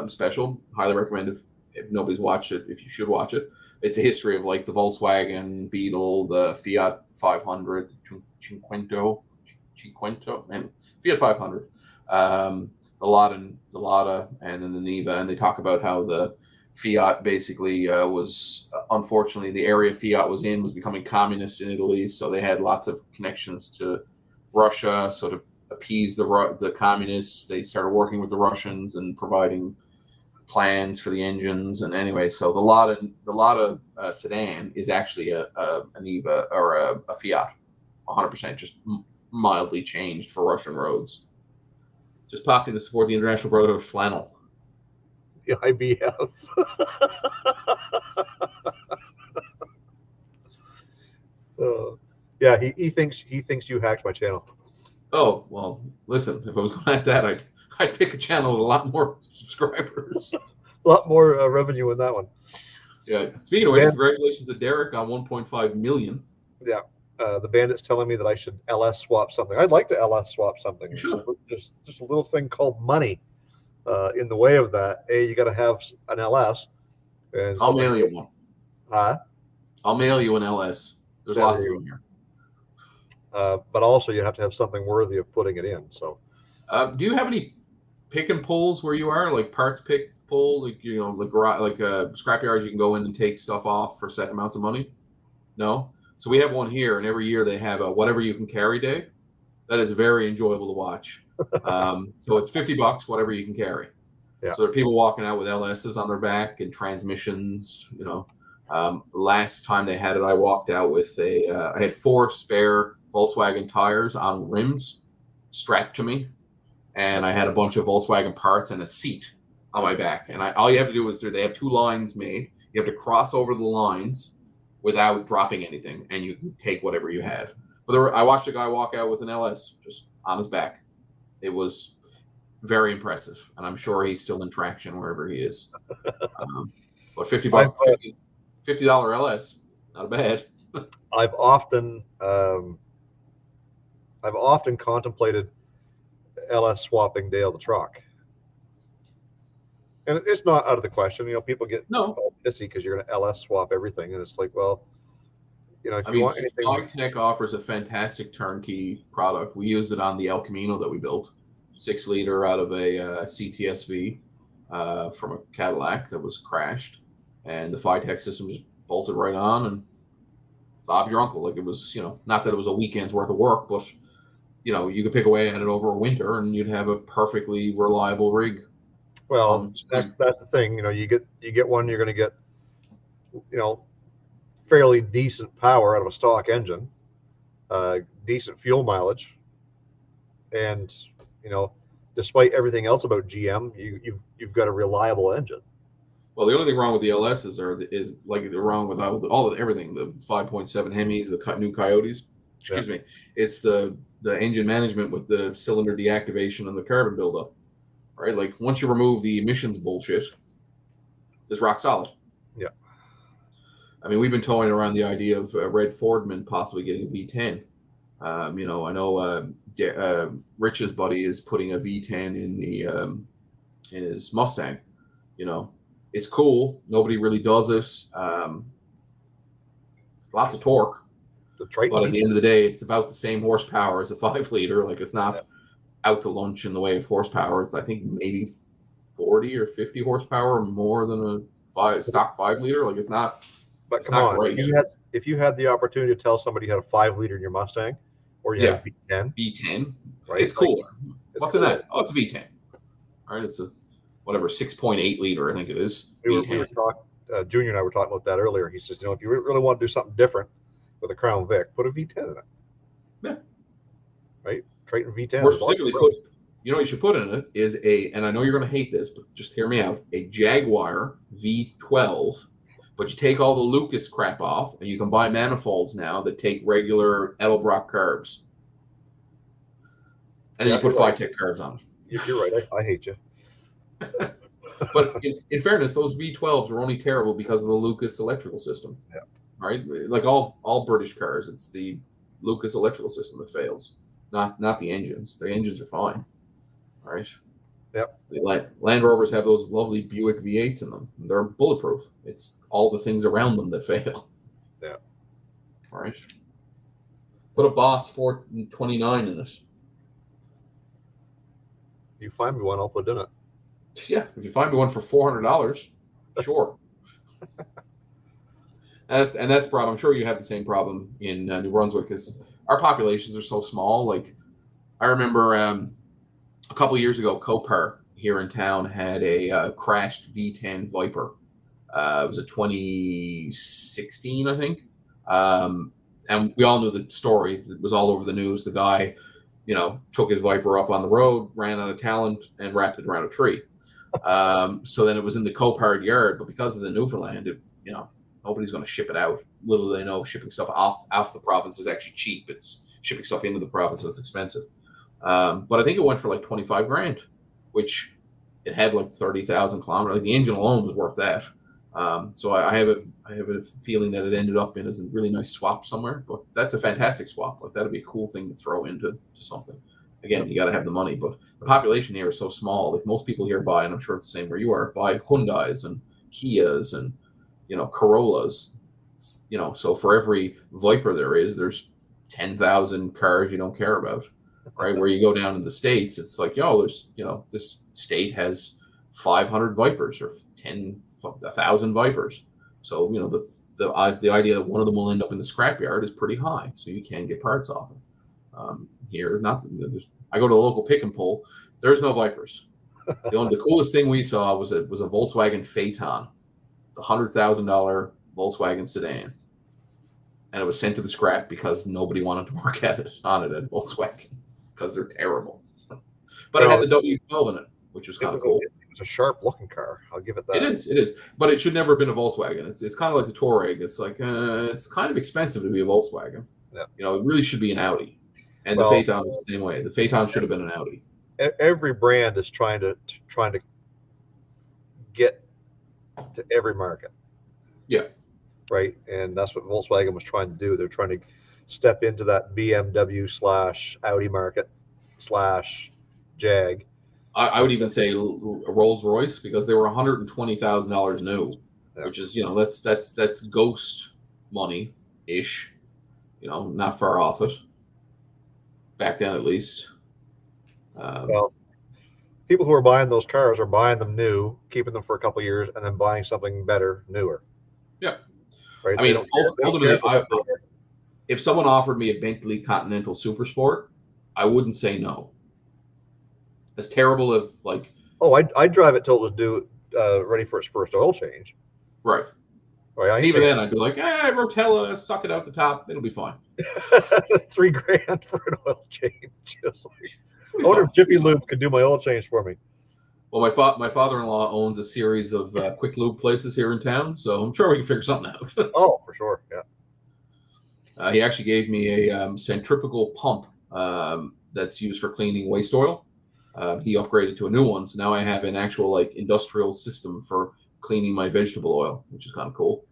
special. Highly recommend if nobody's watched it, if you should watch it. It's a history of like the Volkswagen Beetle, the Fiat 500, Cinquecento, and Fiat 500, the Lada, and then the Niva. And they talk about how the Fiat basically was, unfortunately, the area Fiat was in was becoming communist in Italy. So they had lots of connections to Russia, so to appease the communists, they started working with the Russians and providing plans for the engines. And anyway, so the Lada sedan is actually a Niva or a Fiat, 100%, just mildly changed for Russian roads. Just popped in to support the International Brotherhood of Flannel. The IBF. Yeah, he thinks you hacked my channel. Oh, well, listen, if I was going at that, I'd pick a channel with a lot more subscribers. A lot more revenue in that one. Yeah. Speaking of which, congratulations to Derek on 1.5 million. Yeah. The bandit's telling me that I should LS swap something. I'd like to LS swap something. You should. There's just a little thing called money in the way of that. You got to have an LS. And I'll mail you one. Huh? I'll mail you an LS. There's lots of them here. But also you have to have something worthy of putting it in. So, do you have any pick and pulls where you are, like parts pick pull, like like scrapyards you can go in and take stuff off for set amounts of money? No. So we have one here, and every year they have a whatever you can carry day. That is very enjoyable to watch. So it's $50, whatever you can carry. Yeah. So there are people walking out with LSs on their back and transmissions. Last time they had it, I walked out with I had 4 spare Volkswagen tires on rims strapped to me, and I had a bunch of Volkswagen parts and a seat on my back. And all you have to do is they have 2 lines made. You have to cross over the lines without dropping anything, and you can take whatever you have. But I watched a guy walk out with an LS just on his back. It was very impressive, and I'm sure he's still in traction wherever he is. But $50, $50 LS, not bad. I've often contemplated LS swapping Dale the truck, and it's not out of the question. People get pissy because you're going to LS swap everything, and it's like, well, if you want anything. FiTech offers a fantastic turnkey product. We used it on the El Camino that we built, 6-liter out of a CTSV from a Cadillac that was crashed, and the FiTech system just bolted right on, and Bob's your uncle. Like, it was, not that it was a weekend's worth of work, but you could pick away at it over a winter, and you'd have a perfectly reliable rig. Well, that's the thing. You get one, you're going to get, fairly decent power out of a stock engine, decent fuel mileage, and despite everything else about GM, you've got a reliable engine. Well, the only thing wrong with the LSs is like they're wrong with everything. The 5.7 Hemis, the new Coyotes. Excuse me. It's the engine management with the cylinder deactivation and the carbon buildup. Right? Like, once you remove the emissions bullshit, it's rock solid. Yeah. I mean, we've been toying around the idea of Red Fordman possibly getting a V10. I know Rich's buddy is putting a V10 in his Mustang. It's cool. Nobody really does it. Lots of torque. But at the end of the day, it's about the same horsepower as a 5-liter. Like, it's not out to lunch in the way of horsepower. It's, I think, maybe 40 or 50 horsepower more than a stock 5-liter. Like, it's not. But come on, great. If you had the opportunity to tell somebody you had a 5-liter in your Mustang, or you had a V10, right? It's cooler. What's in that? Oh, it's a V10. All right, it's a 6.8 liter, I think it is. We were talking. Junior and I were talking about that earlier. He says, if you really want to do something different with a Crown Vic, put a V10 in it. Yeah. Right? Triton V10. More specifically, what you should put in it is and I know you're going to hate this, but just hear me out, a Jaguar V12. But you take all the Lucas crap off, and you can buy manifolds now that take regular Edelbrock carbs. And then you put FiTech carbs on it. You're right. I hate you. But in fairness, those V12s were only terrible because of the Lucas electrical system. Yeah. Right? Like all British cars, it's the Lucas electrical system that fails, not the engines. The engines are fine. All right? Yep. The Land Rovers have those lovely Buick V8s in them. They're bulletproof. It's all the things around them that fail. Yeah. All right. Put a Boss 429 in it. You find me one, I'll put it in it. Yeah, if you find me one for $400, sure. and that's the problem. I'm sure you have the same problem in New Brunswick, because our populations are so small. Like, I remember a couple of years ago, Copar here in town had a crashed V10 Viper. It was a 2016, I think. And we all knew the story. It was all over the news. The guy, took his Viper up on the road, ran out of talent, and wrapped it around a tree. So then it was in the Copard yard, but because it's in Newfoundland, nobody's going to ship it out. little do they know, shipping stuff off the province is actually cheap. It's shipping stuff into the province that's expensive. But I think it went for like 25 grand, which it had like 30,000 kilometers. Like the engine alone was worth that. So I have a feeling that it ended up in as a really nice swap somewhere. But that's a fantastic swap. Like that'd be a cool thing to throw into something. Again, you got to have the money, but the population here is so small. Like most people here buy, and I'm sure it's the same where you are, buy Hyundais and Kias and Corollas. So for every Viper there's 10,000 cars you don't care about, right? Where you go down in the States, it's like, there's this state has 500 Vipers or 1,000 Vipers. So the idea that one of them will end up in the scrapyard is pretty high, so you can get parts off it. Here, I go to the local pick and pull. There's no Vipers. The coolest thing we saw was a Volkswagen Phaeton, the $100,000 Volkswagen sedan, and it was sent to the scrap because nobody wanted to work on it at Volkswagen because they're terrible. But it had the W12 in it, which was kind of cool. It was a sharp-looking car. I'll give it that. It is. But it should never have been a Volkswagen. It's kind of like the Touareg. It's like it's kind of expensive to be a Volkswagen. Yeah. It really should be an Audi. And the Phaeton is the same way. The Phaeton should have been an Audi. Every brand is trying to get to every market. Yeah. Right. And that's what Volkswagen was trying to do. They're trying to step into that BMW / Audi market / Jag. I would even say Rolls Royce, because they were $120,000 new, which is that's ghost money ish. Not far off it. Back then, at least. Well, people who are buying those cars are buying them new, keeping them for a couple of years, and then buying something better, newer. Yeah. Right. I mean, ultimately, if someone offered me a Bentley Continental Super Sport, I wouldn't say no. As terrible as like. Oh, I'd drive it till it was due, ready for its first oil change. Right. Right. And even then, I'd be like, Rotella, suck it out the top. It'll be fine. $3,000 for an oil change. I wonder if Jiffy Lube could do my oil change for me. Well, my father-in-law owns a series of quick lube places here in town, so I'm sure we can figure something out. Oh, for sure, yeah. He actually gave me a centrifugal pump that's used for cleaning waste oil. He upgraded to a new one, so now I have an actual industrial system for cleaning my vegetable oil, which is kind of cool.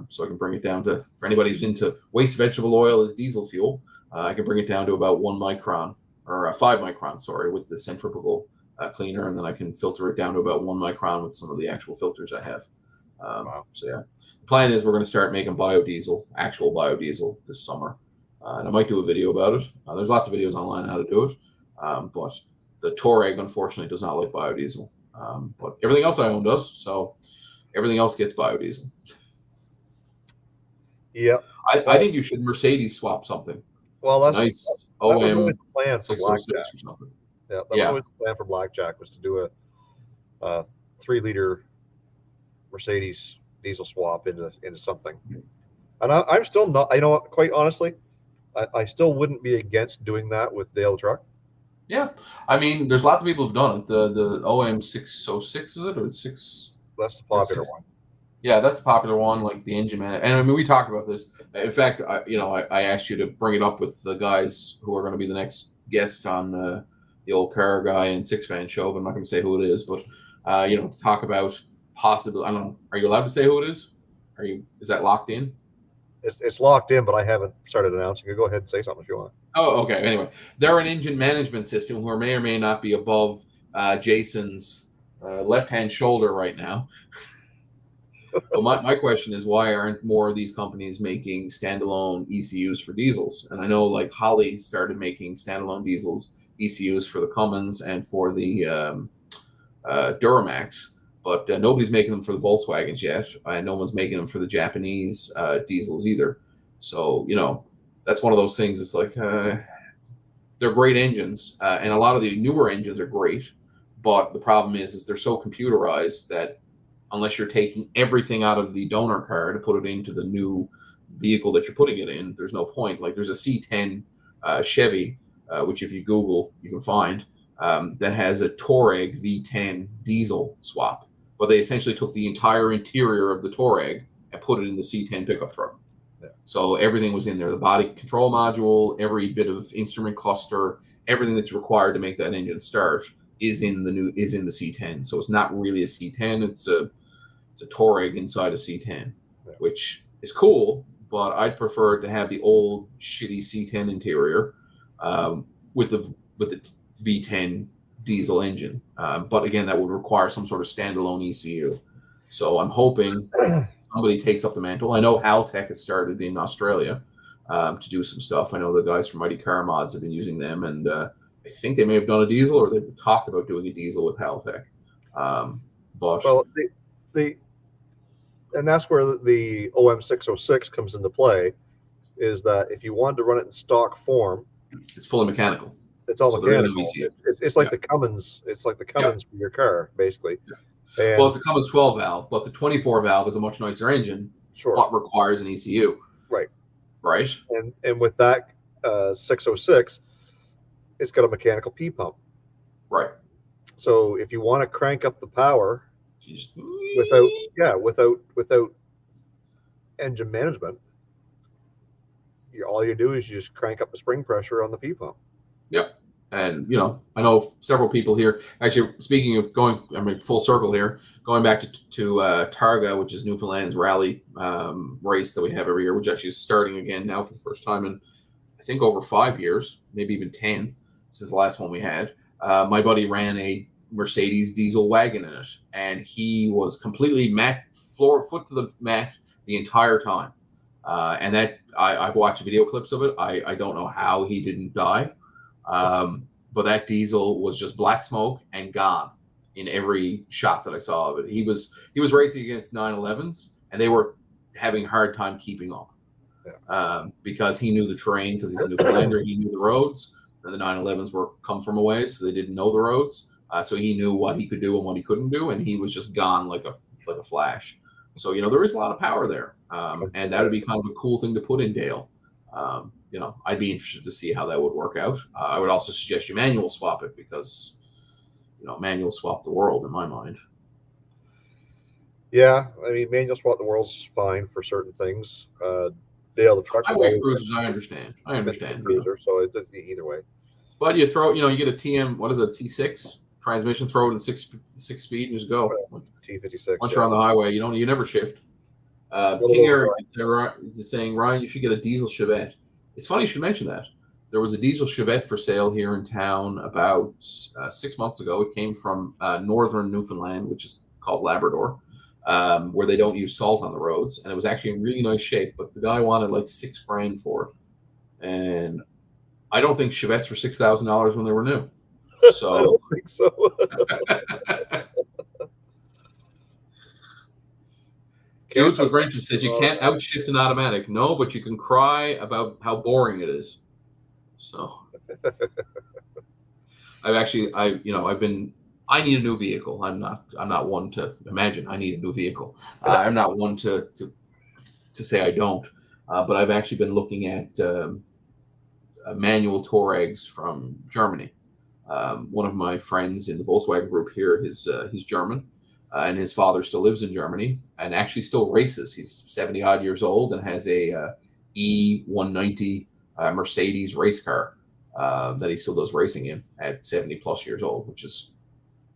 So I can bring it down to, for anybody who's into waste vegetable oil as diesel fuel, I can bring it down to about 1 micron, or 5 micron, sorry, with the centrifugal cleaner, and then I can filter it down to about 1 micron with some of the actual filters I have. Wow. So yeah, the plan is we're going to start making actual biodiesel this summer, and I might do a video about it. There's lots of videos online on how to do it, but the Touareg unfortunately does not like biodiesel, but everything else I own does. So everything else gets biodiesel. Yeah, I think you should Mercedes swap something. Well, that's nice that was OM always the plan for 606 or something. Yeah, that was always the plan for Blackjack, was to do a 3-liter Mercedes diesel swap into something. And I'm still not. Quite honestly, I still wouldn't be against doing that with Dale the truck. Yeah, I mean, there's lots of people who've done it. The OM 606 is it, or 6? That's the popular one. Yeah, that's a popular one, like the engine man. And I mean, we talked about this. In fact, I asked you to bring it up with the guys who are going to be the next guest on the old car guy and Six Fan show, but I'm not going to say who it is. But talk about possibly. I don't know. Are you allowed to say who it is? Is that locked in? It's locked in, but I haven't started announcing it. Go ahead and say something if you want. Oh, okay. Anyway, they're an engine management system who may or may not be above Jason's left-hand shoulder right now. But my question is, why aren't more of these companies making standalone ECUs for diesels? And I know like Holly started making standalone ECUs for the Cummins and for the Duramax, but nobody's making them for the Volkswagens yet. And no one's making them for the Japanese diesels either. So, that's one of those things. It's like they're great engines, and a lot of the newer engines are great. But the problem is they're so computerized that unless you're taking everything out of the donor car to put it into the new vehicle that you're putting it in, there's no point. Like there's a C10 Chevy, which if you Google, you can find, that has a Touareg V10 diesel swap. But they essentially took the entire interior of the Touareg and put it in the C10 pickup truck. Yeah. So everything was in there: the body control module, every bit of instrument cluster, everything that's required to make that engine start is in the C10. So it's not really a C10; it's a Touareg inside a C10, Yeah. which is cool. But I'd prefer to have the old shitty C10 interior with the V10 diesel engine. But again, that would require some sort of standalone ECU. So I'm hoping somebody takes up the mantle. I know Haltech has started in Australia to do some stuff. I know the guys from Mighty Car Mods have been using them, and I think they may have done a diesel, or they've talked about doing a diesel with Haltech. But well, and that's where the OM606 comes into play, is that if you wanted to run it in stock form, it's fully mechanical. it's all So mechanical. It's like the Cummins. It's like the Cummins for your car, basically. Yeah. And, well, it's a Cummins 12 valve, but the 24 valve is a much nicer engine, but requires an ECU. Right. Right. And with that 606, it's got a mechanical P pump. Right. So if you want to crank up the power Just... without engine management, all you do is you just crank up the spring pressure on the P pump. Yep. And, I know several people here. Actually, speaking of full circle here, going back to Targa, which is Newfoundland's rally race that we have every year, which actually is starting again now for the first time in, I think, over 5 years, maybe even 10 since the last one we had. My buddy ran a Mercedes diesel wagon in it, and he was completely foot to the mat the entire time. And that I've watched video clips of it. I don't know how he didn't die. But that diesel was just black smoke and gone in every shot that I saw of it. He was racing against 911s, and they were having a hard time keeping up because he knew the terrain, because he's a Newfoundlander. He knew the roads, and the 911s were come from a ways, so they didn't know the roads. So he knew what he could do and what he couldn't do, and he was just gone like a flash. So there is a lot of power there, and that would be kind of a cool thing to put in Dale. I'd be interested to see how that would work out. I would also suggest you manual swap it, because, manual swap the world in my mind. Yeah, I mean, manual swap the world's fine for certain things. Dale the truck. Highway cruisers, I understand. Cruiser, so it doesn't be either way. But you throw, you get a TM, what is it, T6 transmission, throw it in six speed, and just go. T56. Once you're on the highway, you never shift. King Eric is saying, Ryan, you should get a diesel Chevette. It's funny you should mention that. There was a diesel Chevette for sale here in town about 6 months ago. It came from northern Newfoundland, which is called Labrador, where they don't use salt on the roads. And it was actually in really nice shape, but the guy wanted like $6,000 for it. And I don't think Chevettes were $6,000 when they were new. So I don't think so. Dudes with wrenches said you can't outshift an automatic. No, but you can cry about how boring it is. So I need a new vehicle. I'm not one to imagine I need a new vehicle. I'm not one to say I don't. But I've actually been looking at manual Touaregs from Germany. One of my friends in the Volkswagen group here, he's German. And his father still lives in Germany and actually still races. He's 70 odd years old and has a E190 Mercedes race car that he still does racing in at 70 plus years old, which is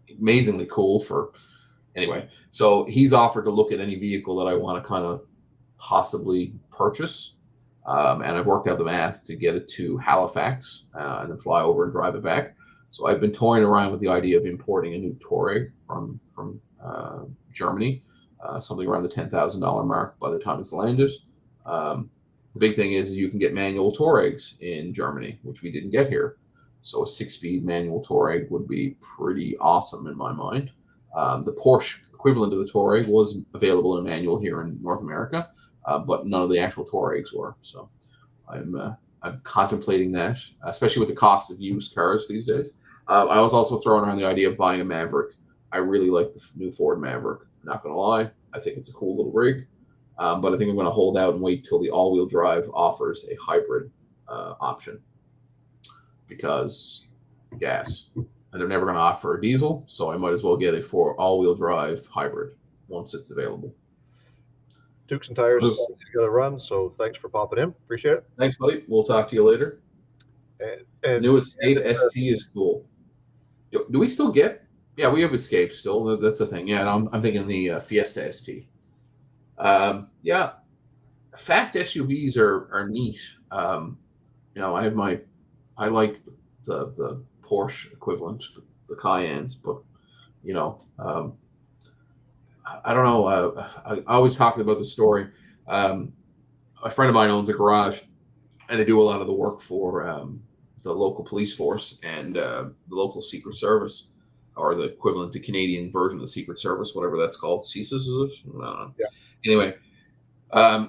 amazingly cool anyway. So he's offered to look at any vehicle that I want to kind of possibly purchase. And I've worked out the math to get it to Halifax and then fly over and drive it back. So I've been toying around with the idea of importing a new Touareg from Germany, something around the $10,000 mark by the time it's landed. The big thing is you can get manual Touaregs in Germany, which we didn't get here. So a 6-speed manual Touareg would be pretty awesome in my mind. The Porsche equivalent of the Touareg was available in manual here in North America, but none of the actual Touaregs were. So I'm contemplating that, especially with the cost of used cars these days. I was also throwing around the idea of buying a Maverick. I really like the new Ford Maverick. Not going to lie. I think it's a cool little rig. But I think I'm going to hold out and wait till the all-wheel drive offers a hybrid option, because gas. And they're never going to offer a diesel, so I might as well get a all-wheel drive hybrid once it's available. Tukes and Tires, he's got to run. So thanks for popping in. Appreciate it. Thanks, buddy. We'll talk to you later. And New Escape ST is cool. Do we still get? Yeah, we have Escape still. That's the thing. Yeah, I'm thinking the Fiesta ST. Yeah, fast SUVs are neat. You know, I like the Porsche equivalent, the Cayennes, but you know, I don't know. I always talk about the story. A friend of mine owns a garage, and they do a lot of the work for the local police force and the local Secret Service, or the equivalent to Canadian version of the Secret Service, whatever that's called. CSIS, is it? I don't know. Yeah. Anyway,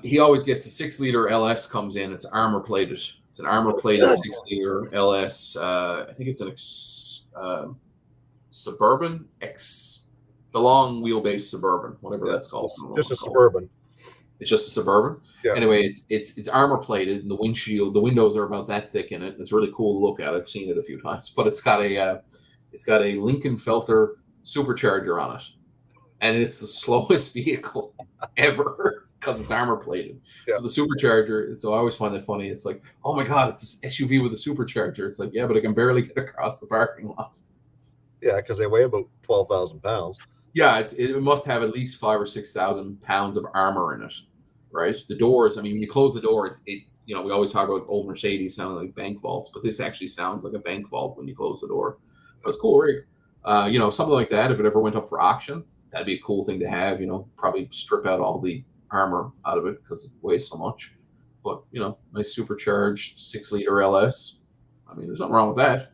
he always gets a 6-liter LS comes in. It's armor plated. It's an armor plated 6-liter LS. I think it's an Suburban X, the long wheelbase Suburban, whatever that's called. Just a Suburban. It's just a Suburban. Yeah. Anyway, it's armor plated, and the windows are about that thick in it. It's really cool to look at. I've seen it a few times, but it's got a Lincoln Felter supercharger on it, and it's the slowest vehicle ever because it's armor plated. Yeah. So the supercharger. So I always find that funny. It's like, oh my god, it's this SUV with a supercharger. It's like, yeah, but I can barely get across the parking lot. Yeah, because they weigh about 12,000 pounds. Yeah, it must have at least 5,000 or 6,000 pounds of armor in it, right? The doors. I mean, when you close the door, we always talk about old Mercedes sounding like bank vaults, but this actually sounds like a bank vault when you close the door. That's cool rig. Something like that. If it ever went up for auction, that'd be a cool thing to have. Probably strip out all the armor out of it because it weighs so much. But nice supercharged 6-liter LS. I mean, there's nothing wrong with that.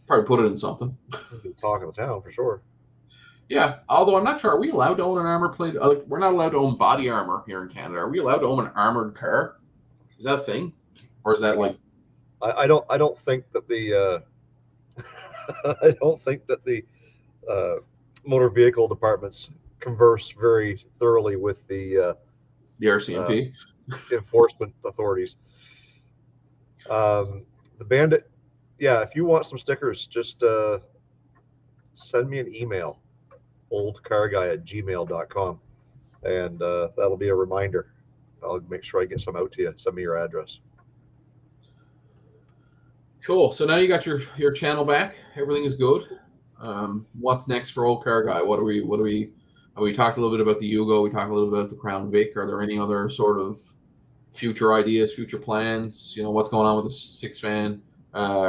Probably put it in something. Talk of the town for sure. Yeah, although I'm not sure. Are we allowed to own an armor plate? We're not allowed to own body armor here in Canada. Are we allowed to own an armored car? Is that a thing, or is that like? I don't think that the I don't think that the motor vehicle departments converse very thoroughly with the RCMP enforcement authorities. The Bandit. Yeah, if you want some stickers, just send me an email, oldcarguy@gmail.com, and that'll be a reminder. I'll make sure I get some out to you. Send me your address. Cool. So now you got your channel back. Everything is good. What's next for Old Car Guy? What do we? We talked a little bit about the Yugo. We talked a little bit about the Crown Vic. Are there any other sort of future ideas, future plans? What's going on with the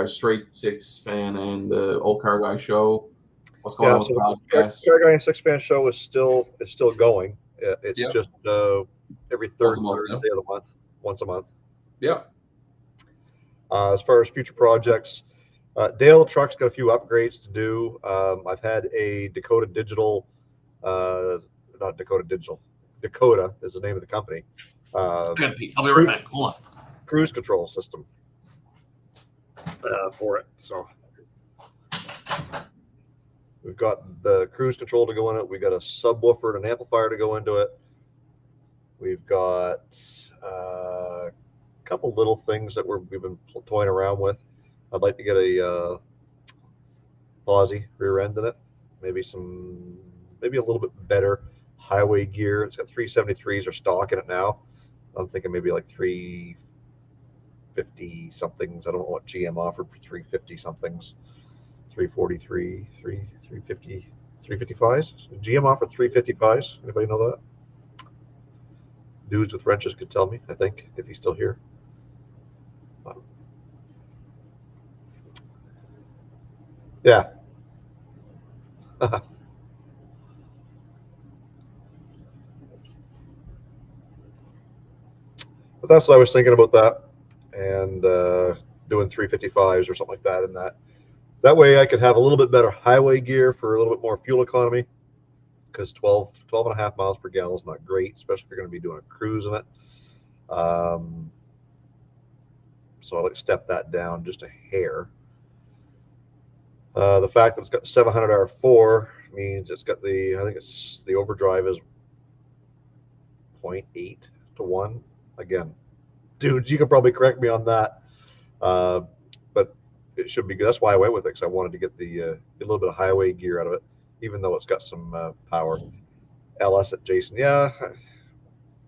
straight six fan and the Old Car Guy show? What's going on with the podcast? Car Guy and Six Fan show is still going. It's just every third Thursday of the month, once a month. Yeah. As far as future projects, Dale Truck's got a few upgrades to do. I've had a Dakota Digital, not Dakota Digital, Dakota is the name of the company. I'll be right back. Hold on. Cruise control system for it. So we've got the cruise control to go in it. We've got a subwoofer and an amplifier to go into it. We've got a couple little things that we've been toying around with. I'd like to get a Aussie rear end in it. Maybe a little bit better highway gear. It's got 373s are stock in it now. I'm thinking maybe like 350 somethings. I don't know what GM offered for 350 somethings. 343, 350, 355s. GM offered 355s. Anybody know that? Dudes with wrenches could tell me, I think, if he's still here. Yeah. But that's what I was thinking about that, and doing 355s or something like that. And that way I could have a little bit better highway gear for a little bit more fuel economy, because 12 and a half miles per gallon is not great, especially if you're going to be doing a cruise in it. So I'd like to step that down just a hair. The fact that it's got 700 R4 means it's got I think it's the overdrive is 0.8 to 1. Again, dudes, you can probably correct me on that. But it should be good. That's why I went with it, because I wanted to get a little bit of highway gear out of it, even though it's got some power. LS at Jason, yeah,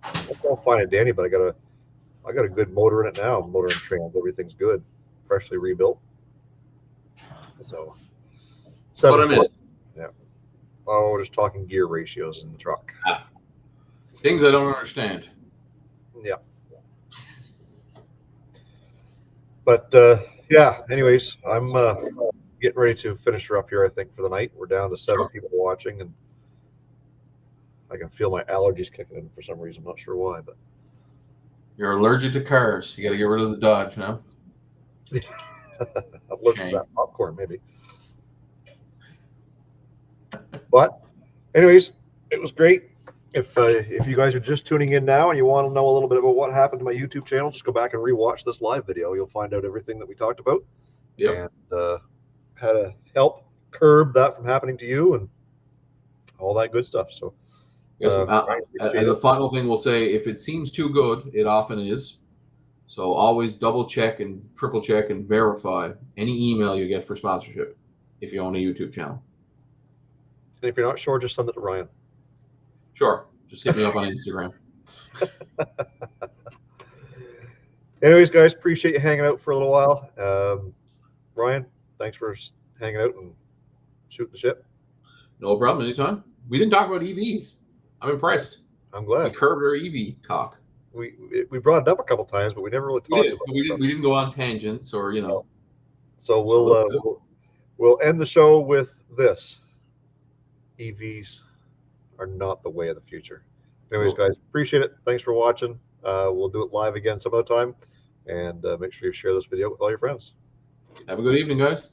I'll find it, Danny, but I got a good motor in it now. Motor and trans, everything's good, freshly rebuilt. So What I missed. Yeah. Oh, we're just talking gear ratios in the truck. Things I don't understand. Yeah. But yeah. Anyways, I'm getting ready to finish her up here. I think for the night. We're down to 7 people watching, and I can feel my allergies kicking in for some reason. I'm not sure why, but You're allergic to cars. You got to get rid of the Dodge now. I'm allergic to that popcorn, maybe. But, anyways, it was great. If you guys are just tuning in now and you want to know a little bit about what happened to my YouTube channel, just go back and rewatch this live video. You'll find out everything that we talked about, and how to help curb that from happening to you and all that good stuff. So, yes, as a final thing, we'll say if it seems too good, it often is. So always double check and triple check and verify any email you get for sponsorship if you own a YouTube channel. And if you're not sure, just send it to Ryan. Sure. Just hit me up on Instagram. Anyways, guys, appreciate you hanging out for a little while. Ryan, thanks for hanging out and shooting the shit. No problem. Anytime. We didn't talk about EVs. I'm impressed. I'm glad. We curbed our EV talk. We brought it up a couple times, but we never really talked about it. We didn't go on tangents or, you know. So we'll end the show with this. EVs are not the way of the future. Anyways, guys, appreciate it. Thanks for watching. We'll do it live again some other time. And make sure you share this video with all your friends. Have a good evening, guys.